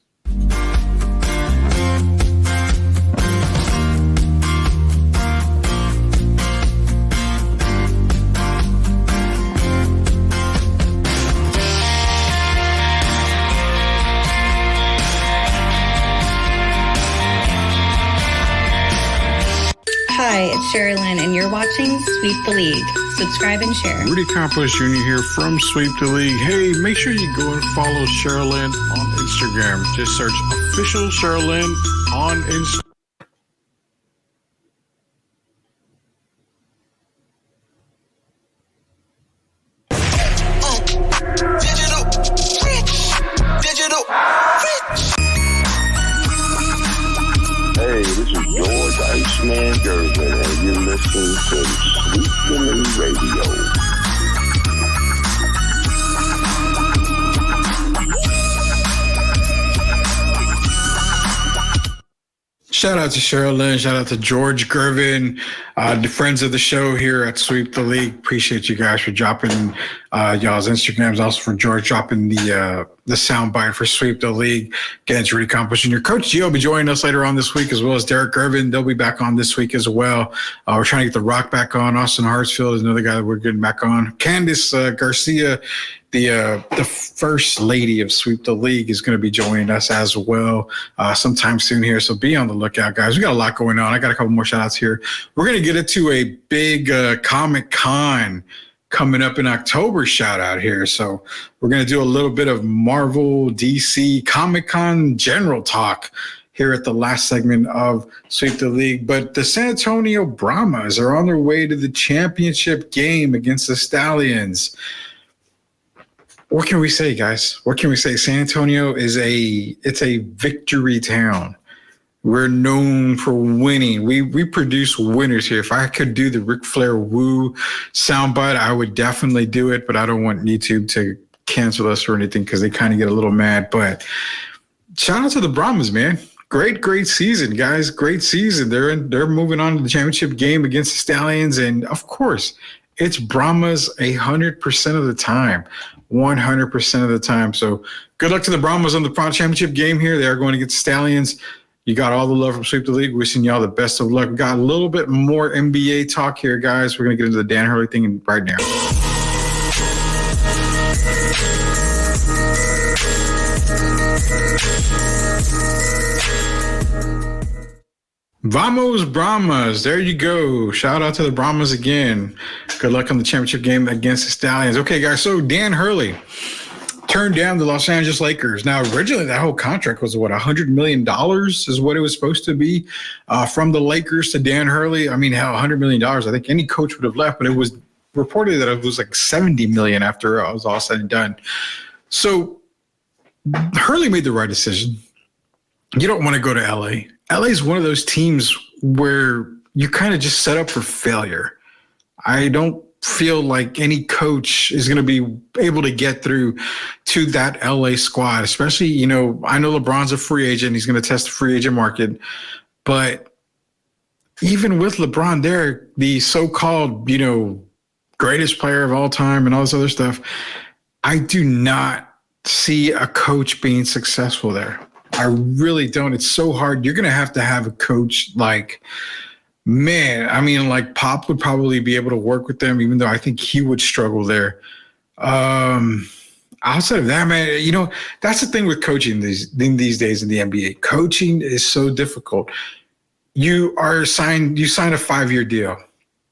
Hi, it's Sherilyn, and you're watching Sweep the League. Subscribe and share. Rudy Campos Jr. here from Sweep the League. Hey, make sure you go and follow Sherilyn on Instagram. Just search official Sherilyn on Instagram. Hey, this is George Iceman Gervin, and you're listening to Sweet the League Radio. Shout out to Sherilyn. Shout out to George Gervin, the friends of the show here at Sweep the League. Appreciate you guys for dropping y'all's Instagrams. Also for George dropping the soundbite for Sweep the League. Again, it's Rudy Campos Jr. Coach Gio will be joining us later on this week, as well as Derek Gervin. They'll be back on this week as well. We're trying to get The Rock back on. Austin Hartsfield is another guy that we're getting back on. Candice Garcia, the first lady of Sweep the League, is going to be joining us as well sometime soon here. So be on the lookout, guys. We got a lot going on. I got a couple more shout outs here. We're going to get into a big Comic-Con coming up in October shout out here. So we're going to do a little bit of Marvel, DC, Comic-Con general talk here at the last segment of Sweep the League. But the San Antonio Brahmas are on their way to the championship game against the Stallions. What can we say, guys? What can we say? San Antonio is a victory town. We're known for winning. We produce winners here. If I could do the Ric Flair woo soundbite, I would definitely do it, but I don't want YouTube to cancel us or anything because they kind of get a little mad. But shout out to the Brahmas, man. Great season, guys. Great season. They're moving on to the championship game against the Stallions, and of course, it's Brahmas 100% of the time. 100% of the time. So good luck to the Brahmas on the championship game here. They are going against the Stallions. You got all the love from Sweep the League. Wishing y'all the best of luck. We got a little bit more NBA talk here, guys. We're going to get into the Dan Hurley thing right now. Vamos Brahmas. There you go. Shout out to the Brahmas again. Good luck on the championship game against the Stallions. Okay, guys. So Dan Hurley turned down the Los Angeles Lakers. Now, originally that whole contract was $100 million is what it was supposed to be from the Lakers to Dan Hurley. I mean, hell, $100 million. I think any coach would have left, but it was reported that it was like $70 million after it was all said and done. So Hurley made the right decision. You don't want to go to LA. LA is one of those teams where you kind of just set up for failure. I don't feel like any coach is going to be able to get through to that LA squad, especially, I know LeBron's a free agent. He's going to test the free agent market. But even with LeBron there, the so-called, greatest player of all time and all this other stuff, I do not see a coach being successful there. I really don't. It's so hard. You're going to have a coach like, like Pop would probably be able to work with them, even though I think he would struggle there. Outside of that, man, that's the thing with coaching these days in the NBA. Coaching is so difficult. You sign a 5-year deal.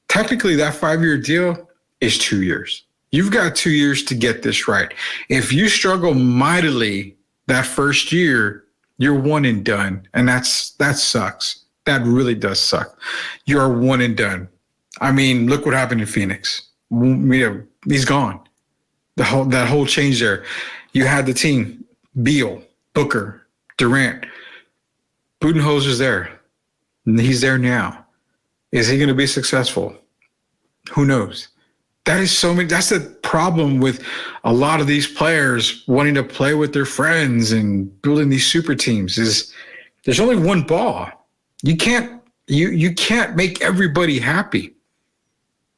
Technically, that 5-year deal is 2 years. You've got 2 years to get this right. If you struggle mightily that first year, you're one and done, and that sucks. That really does suck. You're one and done. I mean, look what happened in Phoenix. He's gone. That whole change there. You had the team: Beal, Booker, Durant. Budenholzer's there. He's there now. Is he going to be successful? Who knows? That's the problem with a lot of these players wanting to play with their friends and building these super teams is there's only one ball. You can't make everybody happy.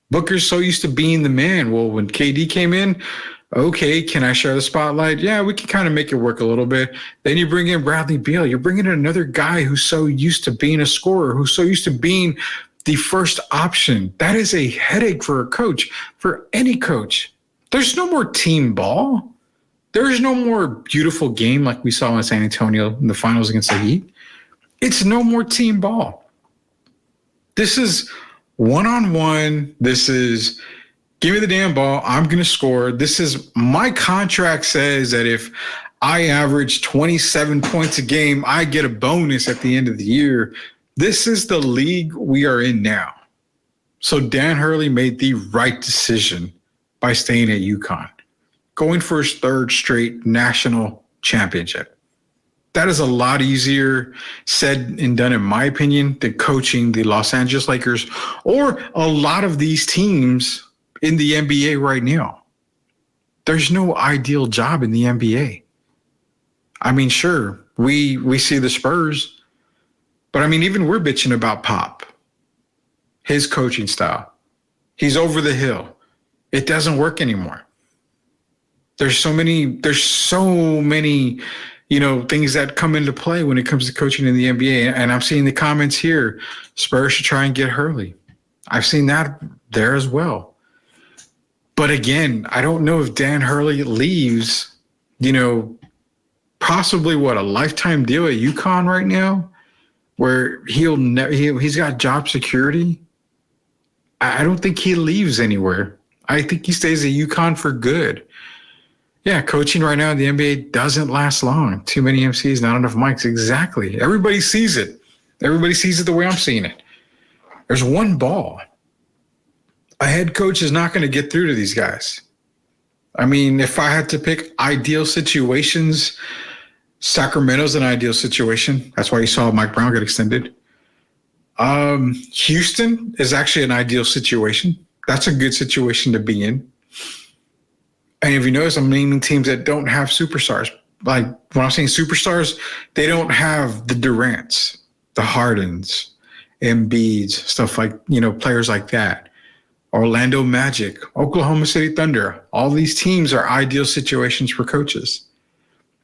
Booker's so used to being the man. Well, when KD came in, okay, can I share the spotlight? Yeah, we can kind of make it work a little bit. Then you bring in Bradley Beal. You're bringing in another guy who's so used to being a scorer, who's so used to being the first option. That is a headache for a coach, for any coach. There's no more team ball. There's no more beautiful game like we saw in San Antonio in the finals against the Heat. It's no more team ball. This is one-on-one. This is give me the damn ball. I'm going to score. This is my contract says that if I average 27 points a game, I get a bonus at the end of the year. This is the league we are in now. So Dan Hurley made the right decision by staying at UConn, going for his third straight national championship. That is a lot easier said and done, in my opinion, than coaching the Los Angeles Lakers or a lot of these teams in the NBA right now. There's no ideal job in the NBA. I mean, sure, we see the Spurs, but I mean, even we're bitching about Pop, his coaching style. He's over the hill. It doesn't work anymore. There's so many, things that come into play when it comes to coaching in the NBA. And I'm seeing the comments here, Spurs should try and get Hurley. I've seen that there as well. But again, I don't know if Dan Hurley leaves, possibly a lifetime deal at UConn right now, where he's got job security. I don't think he leaves anywhere. I think he stays at UConn for good. Yeah, coaching right now in the NBA doesn't last long. Too many MCs, not enough mics. Exactly. Everybody sees it. Everybody sees it the way I'm seeing it. There's one ball. A head coach is not going to get through to these guys. I mean, if I had to pick ideal situations, Sacramento's an ideal situation. That's why you saw Mike Brown get extended. Houston is actually an ideal situation. That's a good situation to be in. And if you notice, I'm naming teams that don't have superstars. Like when I'm saying superstars, they don't have the Durants, the Hardens, Embiids, stuff like, players like that. Orlando Magic, Oklahoma City Thunder. All these teams are ideal situations for coaches.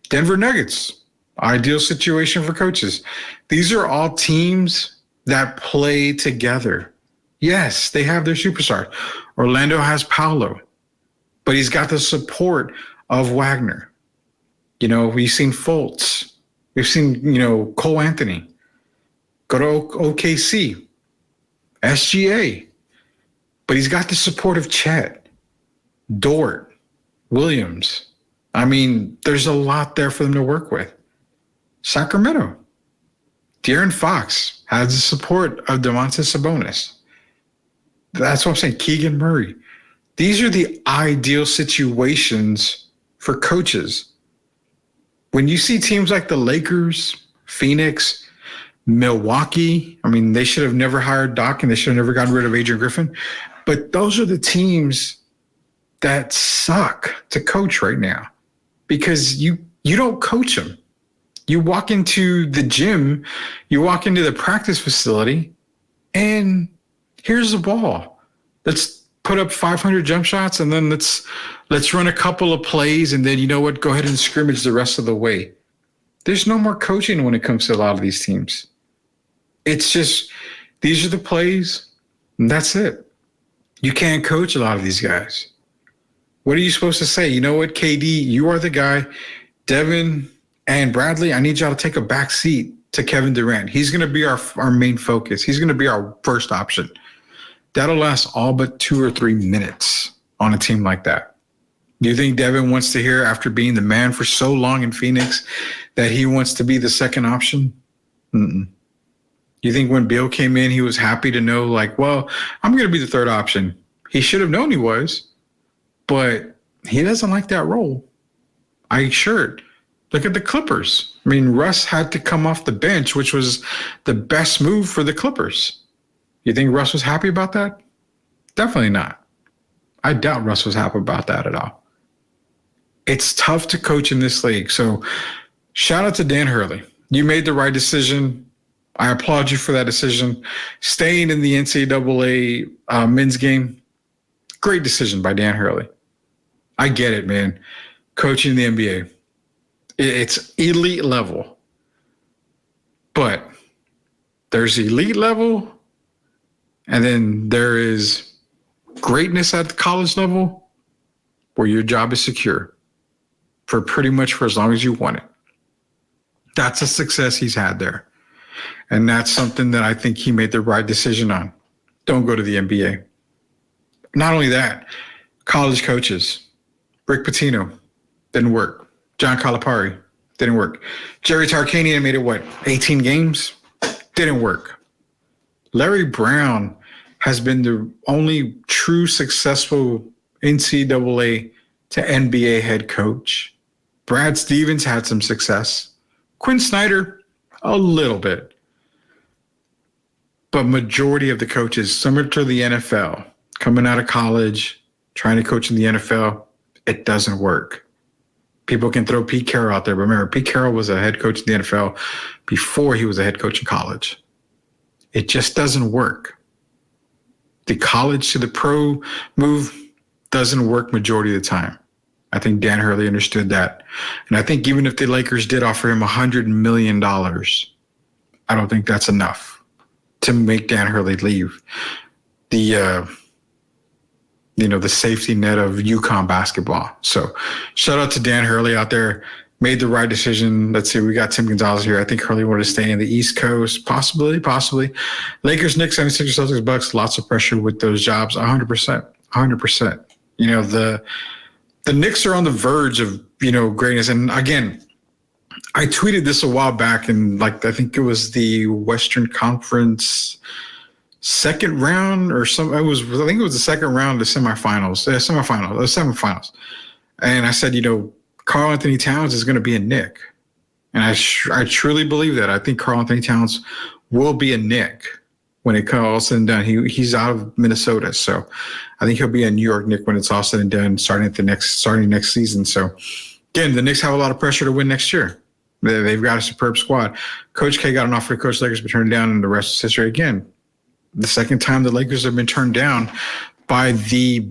Denver Nuggets, ideal situation for coaches. These are all teams that play together. Yes, they have their superstars. Orlando has Paolo, but he's got the support of Wagner. We've seen Fultz. We've seen, Cole Anthony. Go to OKC, SGA. But he's got the support of Chet, Dort, Williams. I mean, there's a lot there for them to work with. Sacramento, De'Aaron Fox has the support of Domantas Sabonis. That's what I'm saying, Keegan Murray. These are the ideal situations for coaches. When you see teams like the Lakers, Phoenix, Milwaukee, I mean, they should have never hired Doc and they should have never gotten rid of Adrian Griffin. But those are the teams that suck to coach right now because you don't coach them. You walk into the gym, you walk into the practice facility, and here's the ball. Let's put up 500 jump shots, and then let's run a couple of plays, and then go ahead and scrimmage the rest of the way. There's no more coaching when it comes to a lot of these teams. It's just these are the plays, and that's it. You can't coach a lot of these guys. What are you supposed to say? You know what, KD, you are the guy. Devin and Bradley, I need y'all to take a back seat to Kevin Durant. He's going to be our main focus. He's going to be our first option. That'll last all but 2 or 3 minutes on a team like that. Do you think Devin wants to hear, after being the man for so long in Phoenix, that he wants to be the second option? Mm-mm. You think when Bill came in, he was happy to know, I'm going to be the third option? He should have known he was, but he doesn't like that role. Look at the Clippers. I mean, Russ had to come off the bench, which was the best move for the Clippers. You think Russ was happy about that? Definitely not. I doubt Russ was happy about that at all. It's tough to coach in this league. So shout out to Dan Hurley. You made the right decision. I applaud you for that decision. Staying in the NCAA men's game, great decision by Dan Hurley. I get it, man. Coaching the NBA, it's elite level. But there's elite level, and then there is greatness at the college level where your job is secure for pretty much for as long as you want it. That's a success he's had there. And that's something that I think he made the right decision on. Don't go to the NBA. Not only that, college coaches. Rick Pitino, didn't work. John Calipari, didn't work. Jerry Tarkanian made it, 18 games? Didn't work. Larry Brown has been the only true successful NCAA to NBA head coach. Brad Stevens had some success. Quinn Snyder, a little bit. But majority of the coaches, similar to the NFL, coming out of college, trying to coach in the NFL, it doesn't work. People can throw Pete Carroll out there, but remember, Pete Carroll was a head coach in the NFL before he was a head coach in college. It just doesn't work. The college to the pro move doesn't work majority of the time. I think Dan Hurley understood that. And I think even if the Lakers did offer him $100 million, I don't think that's enough to make Dan Hurley leave the safety net of UConn basketball. So shout out to Dan Hurley out there. Made the right decision. Let's see, we got Tim Gonzalez here. I think Hurley wanted to stay in the East Coast, possibly. Lakers, Knicks, 76ers, Celtics, Bucks, lots of pressure with those jobs, 100%. You know, the Knicks are on the verge of, greatness. And again, I tweeted this a while back, and I think it was the Western Conference second round or some. I think it was the second round of the semifinals. And I said, Karl Anthony Towns is going to be a Knick, and I truly believe that. I think Karl Anthony Towns will be a Knick when it comes all said and done. He's out of Minnesota, so I think he'll be a New York Knick when it's all said and done, starting next season. So again, the Knicks have a lot of pressure to win next year. They've got a superb squad. Coach K got an offer to coach the Lakers, but turned down, and the rest is history. Again, the second time the Lakers have been turned down by the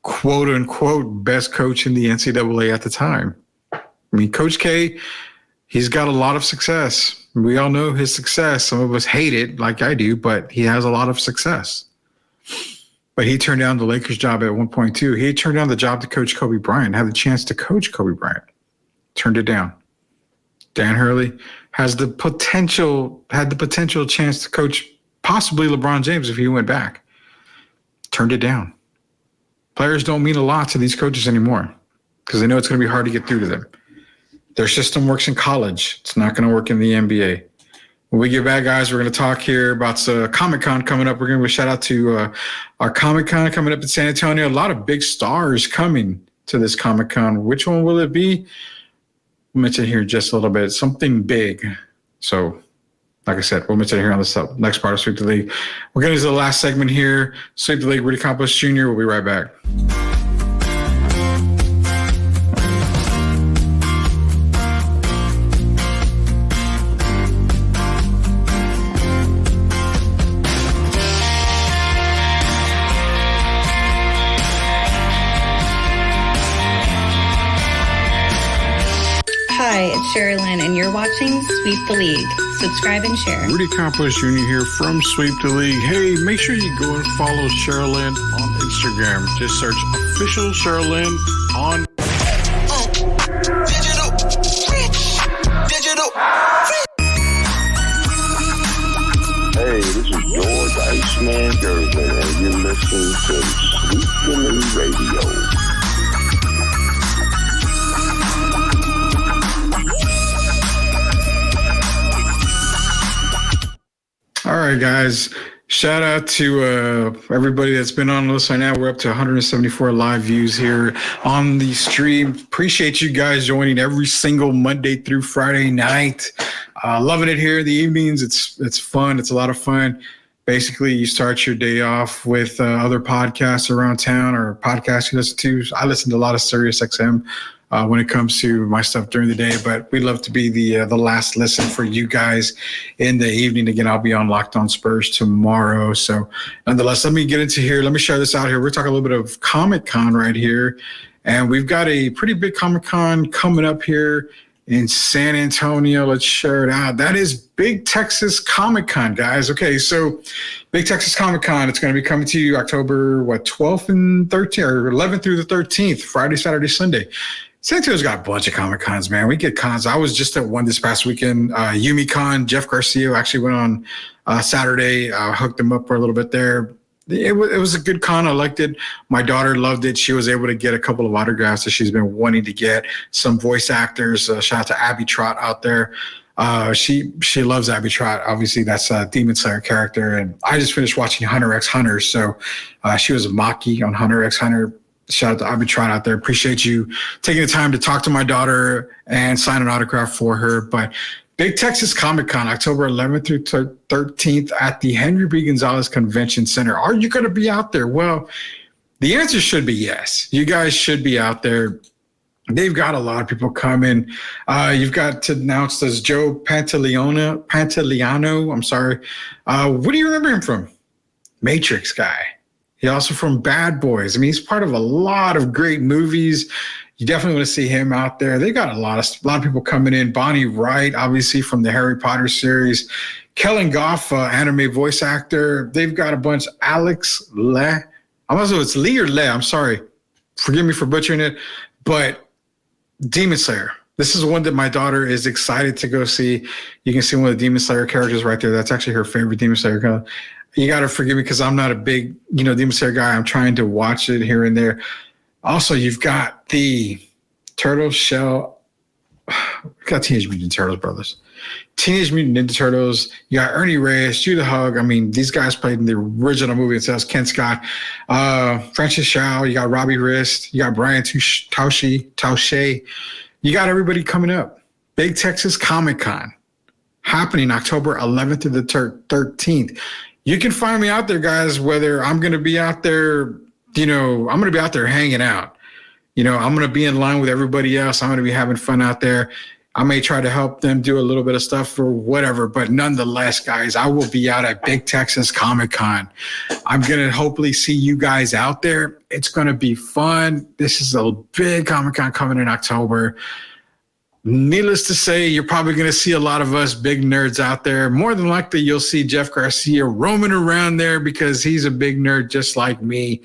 quote unquote best coach in the NCAA at the time. I mean, Coach K, he's got a lot of success. We all know his success. Some of us hate it like I do, but he has a lot of success. But he turned down the Lakers job at one point too. He turned down the job to coach Kobe Bryant, had the chance to coach Kobe Bryant. Turned it down. Dan Hurley had the potential chance to coach possibly LeBron James if he went back. Turned it down. Players don't mean a lot to these coaches anymore because they know it's going to be hard to get through to them. Their system works in college. It's not going to work in the NBA. When we get back, guys, we're going to talk here about Comic-Con coming up. We're going to give a shout out to our Comic-Con coming up in San Antonio. A lot of big stars coming to this Comic-Con. Which one will it be? We'll mention here in just a little bit. Something big. So, like I said, we'll mention it here on the next part of Sweep the League. We're getting to the last segment here. Sweep the League, Rudy Campos Jr. We'll be right back. Hi, it's Sherilyn, and you're watching Sweep the League. Subscribe and share. Rudy Campos Jr. here from Sweep the League. Hey, make sure you go and follow Sherilyn on Instagram. Just search official Sherilyn on Digital. Hey, this is George Iceman Gervin, and you're listening to Sweet the League Radio. All right, guys. Shout out to everybody that's been on this right now. We're up to 174 live views here on the stream. Appreciate you guys joining every single Monday through Friday night. Loving it here in the evenings. It's fun. It's a lot of fun. Basically, you start your day off with other podcasts around town or podcasts you listen to. I listen to a lot of Sirius XM when it comes to my stuff during the day, but we love to be the last listen for you guys in the evening. Again, I'll be on Locked On Spurs tomorrow. So nonetheless, let me get into here. Let me share this out here. We're talking a little bit of Comic-Con right here, and we've got a pretty big Comic-Con coming up here in San Antonio. Let's share it out. That is Big Texas Comic-Con, guys. Okay, so Big Texas Comic-Con, it's going to be coming to you October, 12th and 13th, or 11th through the 13th, Friday, Saturday, Sunday. San Antonio's got a bunch of Comic Cons, man. We get cons. I was just at one this past weekend. YumiCon, Jeff Garcia actually went on Saturday. Hooked him up for a little bit there. It was a good con. I liked it. My daughter loved it. She was able to get a couple of autographs that she's been wanting to get. Some voice actors. Shout out to Abby Trott out there. She loves Abby Trott. Obviously, that's a Demon Slayer character. And I just finished watching Hunter x Hunter. So she was a Maki on Hunter x Hunter. Shout out to Abby Trott out there. Appreciate you taking the time to talk to my daughter and sign an autograph for her. But Big Texas Comic Con, October 11th through 13th at the Henry B. Gonzalez Convention Center. Are you going to be out there? Well, the answer should be yes. You guys should be out there. They've got a lot of people coming. You've got to announce as Joe Pantoliano. I'm sorry. What do you remember him from? Matrix guy. He also from Bad Boys. I mean, he's part of a lot of great movies. You definitely want to see him out there. They got a lot of people coming in. Bonnie Wright, obviously from the Harry Potter series. Kellen Goff, anime voice actor. They've got a bunch. Alex Le. It's Lee or Le. I'm sorry. Forgive me for butchering it. But Demon Slayer. This is one that my daughter is excited to go see. You can see one of the Demon Slayer characters right there. That's actually her favorite Demon Slayer character. You got to forgive me because I'm not a big, Demon Slayer guy. I'm trying to watch it here and there. Also, you've got the Turtle Shell. We've got Teenage Mutant Ninja Turtles, brothers. Teenage Mutant Ninja Turtles. You got Ernie Reyes, Judah Hug. I mean, these guys played in the original movie itself. Ken Scott, Francis Shao. You got Robbie Wrist. You got Brian Tausche. You got everybody coming up. Big Texas Comic Con happening October 11th to the 13th. You can find me out there, guys, whether I'm going to be out there, I'm going to be out there hanging out. I'm going to be in line with everybody else. I'm going to be having fun out there. I may try to help them do a little bit of stuff or whatever, but nonetheless, guys, I will be out at Big Texas Comic Con. I'm going to hopefully see you guys out there. It's going to be fun. This is a big Comic Con coming in October. Needless to say, you're probably going to see a lot of us big nerds out there. More than likely, you'll see Jeff Garcia roaming around there because he's a big nerd just like me.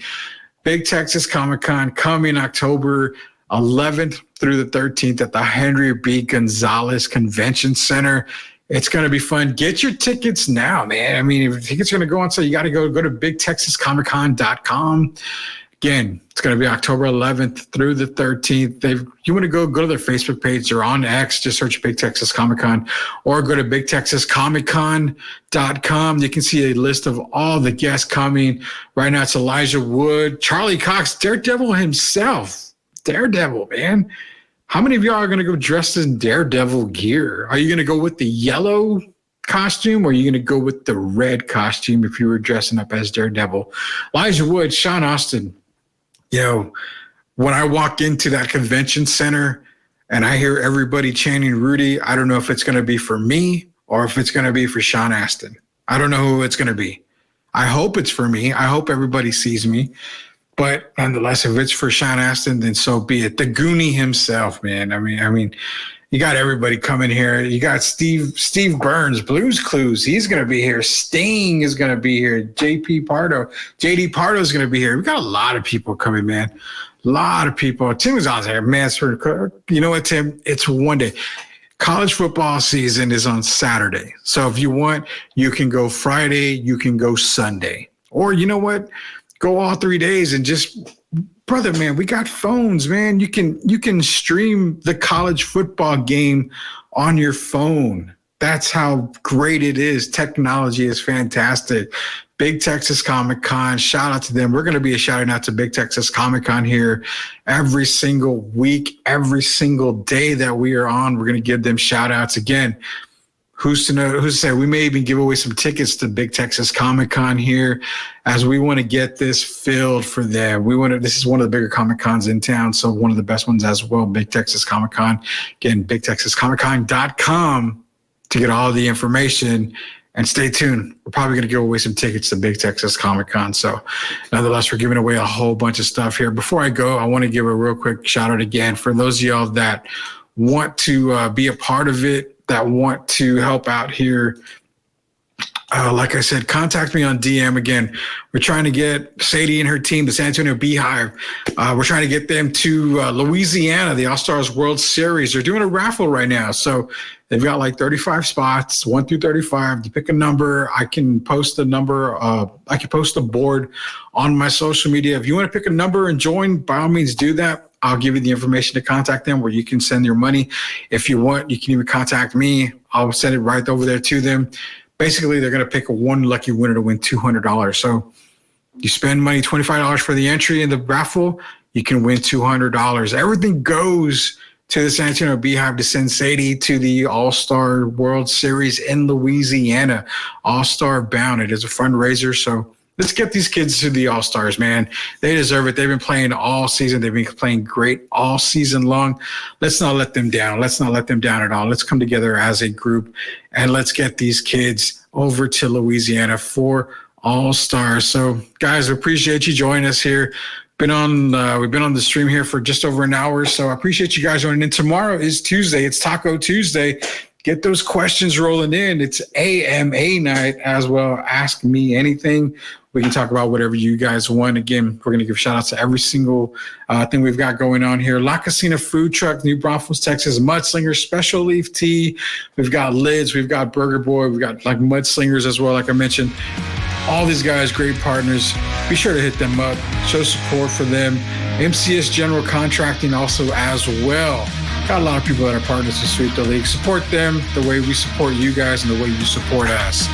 Big Texas Comic Con coming October 11th through the 13th at the Henry B. Gonzalez Convention Center. It's going to be fun. Get your tickets now, man. I mean, if tickets are going to go on sale, you got to go to BigTexasComicCon.com. Again, it's going to be October 11th through the 13th. You want to go to their Facebook page. They're on X. Just search Big Texas Comic Con or go to BigTexasComicCon.com. You can see a list of all the guests coming. Right now, it's Elijah Wood, Charlie Cox, Daredevil himself. Daredevil, man. How many of y'all are going to go dressed in Daredevil gear? Are you going to go with the yellow costume or are you going to go with the red costume if you were dressing up as Daredevil? Elijah Wood, Sean Austin. When I walk into that convention center and I hear everybody chanting Rudy, I don't know if it's going to be for me or if it's going to be for Sean Astin. I don't know who it's going to be. I hope it's for me. I hope everybody sees me. But nonetheless, if it's for Sean Astin, then so be it. The Goonie himself, man. I mean, you got everybody coming here. You got Steve Burns, Blues Clues. He's going to be here. Sting is going to be here. JD Pardo is going to be here. We got a lot of people coming, man. A lot of people. Tim is out there, man. You know what, Tim? It's one day. College football season is on Saturday. So if you want, you can go Friday. You can go Sunday. Or you know what? Go all 3 days and just, brother, man, we got phones, man. You can stream the college football game on your phone. That's how great it is. Technology is fantastic. Big Texas Comic Con, shout out to them. We're going to be shouting out to Big Texas Comic Con here every single week, every single day that we are on. We're going to give them shout outs again. Who's to say we may even give away some tickets to Big Texas Comic Con here as we want to get this filled for them. This is one of the bigger Comic Cons in town, so one of the best ones as well, Big Texas Comic Con. Again, BigTexasComicCon.com to get all the information. And stay tuned. We're probably going to give away some tickets to Big Texas Comic Con. So nonetheless, we're giving away a whole bunch of stuff here. Before I go, I want to give a real quick shout out again for those of y'all that want to be a part of it, that want to help out here. like I said, contact me on DM again. We're trying to get Sadie and her team, the San Antonio Beehive. We're trying to get them to Louisiana, the All-Stars World Series. They're doing a raffle right now. So they've got like 35 spots, 1 through 35. You pick a number. I can post a number. I can post a board on my social media. If you want to pick a number and join, by all means do that. I'll give you the information to contact them where you can send your money. If you want, you can even contact me. I'll send it right over there to them. Basically, they're going to pick one lucky winner to win $200. So you spend money, $25 for the entry in the raffle, you can win $200. Everything goes to the San Antonio Beehive to send Sadie to the All-Star World Series in Louisiana. All-Star bound. It is a fundraiser. So let's get these kids to the All-Stars, man. They deserve it. They've been playing all season. They've been playing great all season long. Let's not let them down. Let's not let them down at all. Let's come together as a group and let's get these kids over to Louisiana for All-Stars. So, guys, we appreciate you joining us here. We've been on the stream here for just over an hour, so I appreciate you guys joining in. Tomorrow is Tuesday. It's Taco Tuesday. Get those questions rolling in. It's AMA night as well. Ask me anything. We can talk about whatever you guys want. Again, we're going to give shout outs to every single thing we've got going on here. La Casina Food Truck, New Braunfels, Texas. Mudslinger, Special Leaf Tea. We've got Lids. We've got Burger Boy. We've got like Mudslingers as well, like I mentioned. All these guys, great partners. Be sure to hit them up. Show support for them. MCS General Contracting also as well. Got a lot of people that are partners to Sweep the League. Support them the way we support you guys and the way you support us.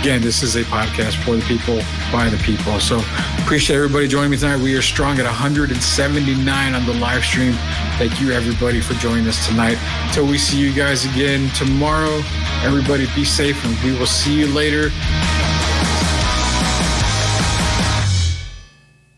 Again, this is a podcast for the people, by the people. So appreciate everybody joining me tonight. We are strong at 179 on the live stream. Thank you, everybody, for joining us tonight. Until we see you guys again tomorrow, everybody be safe, and we will see you later.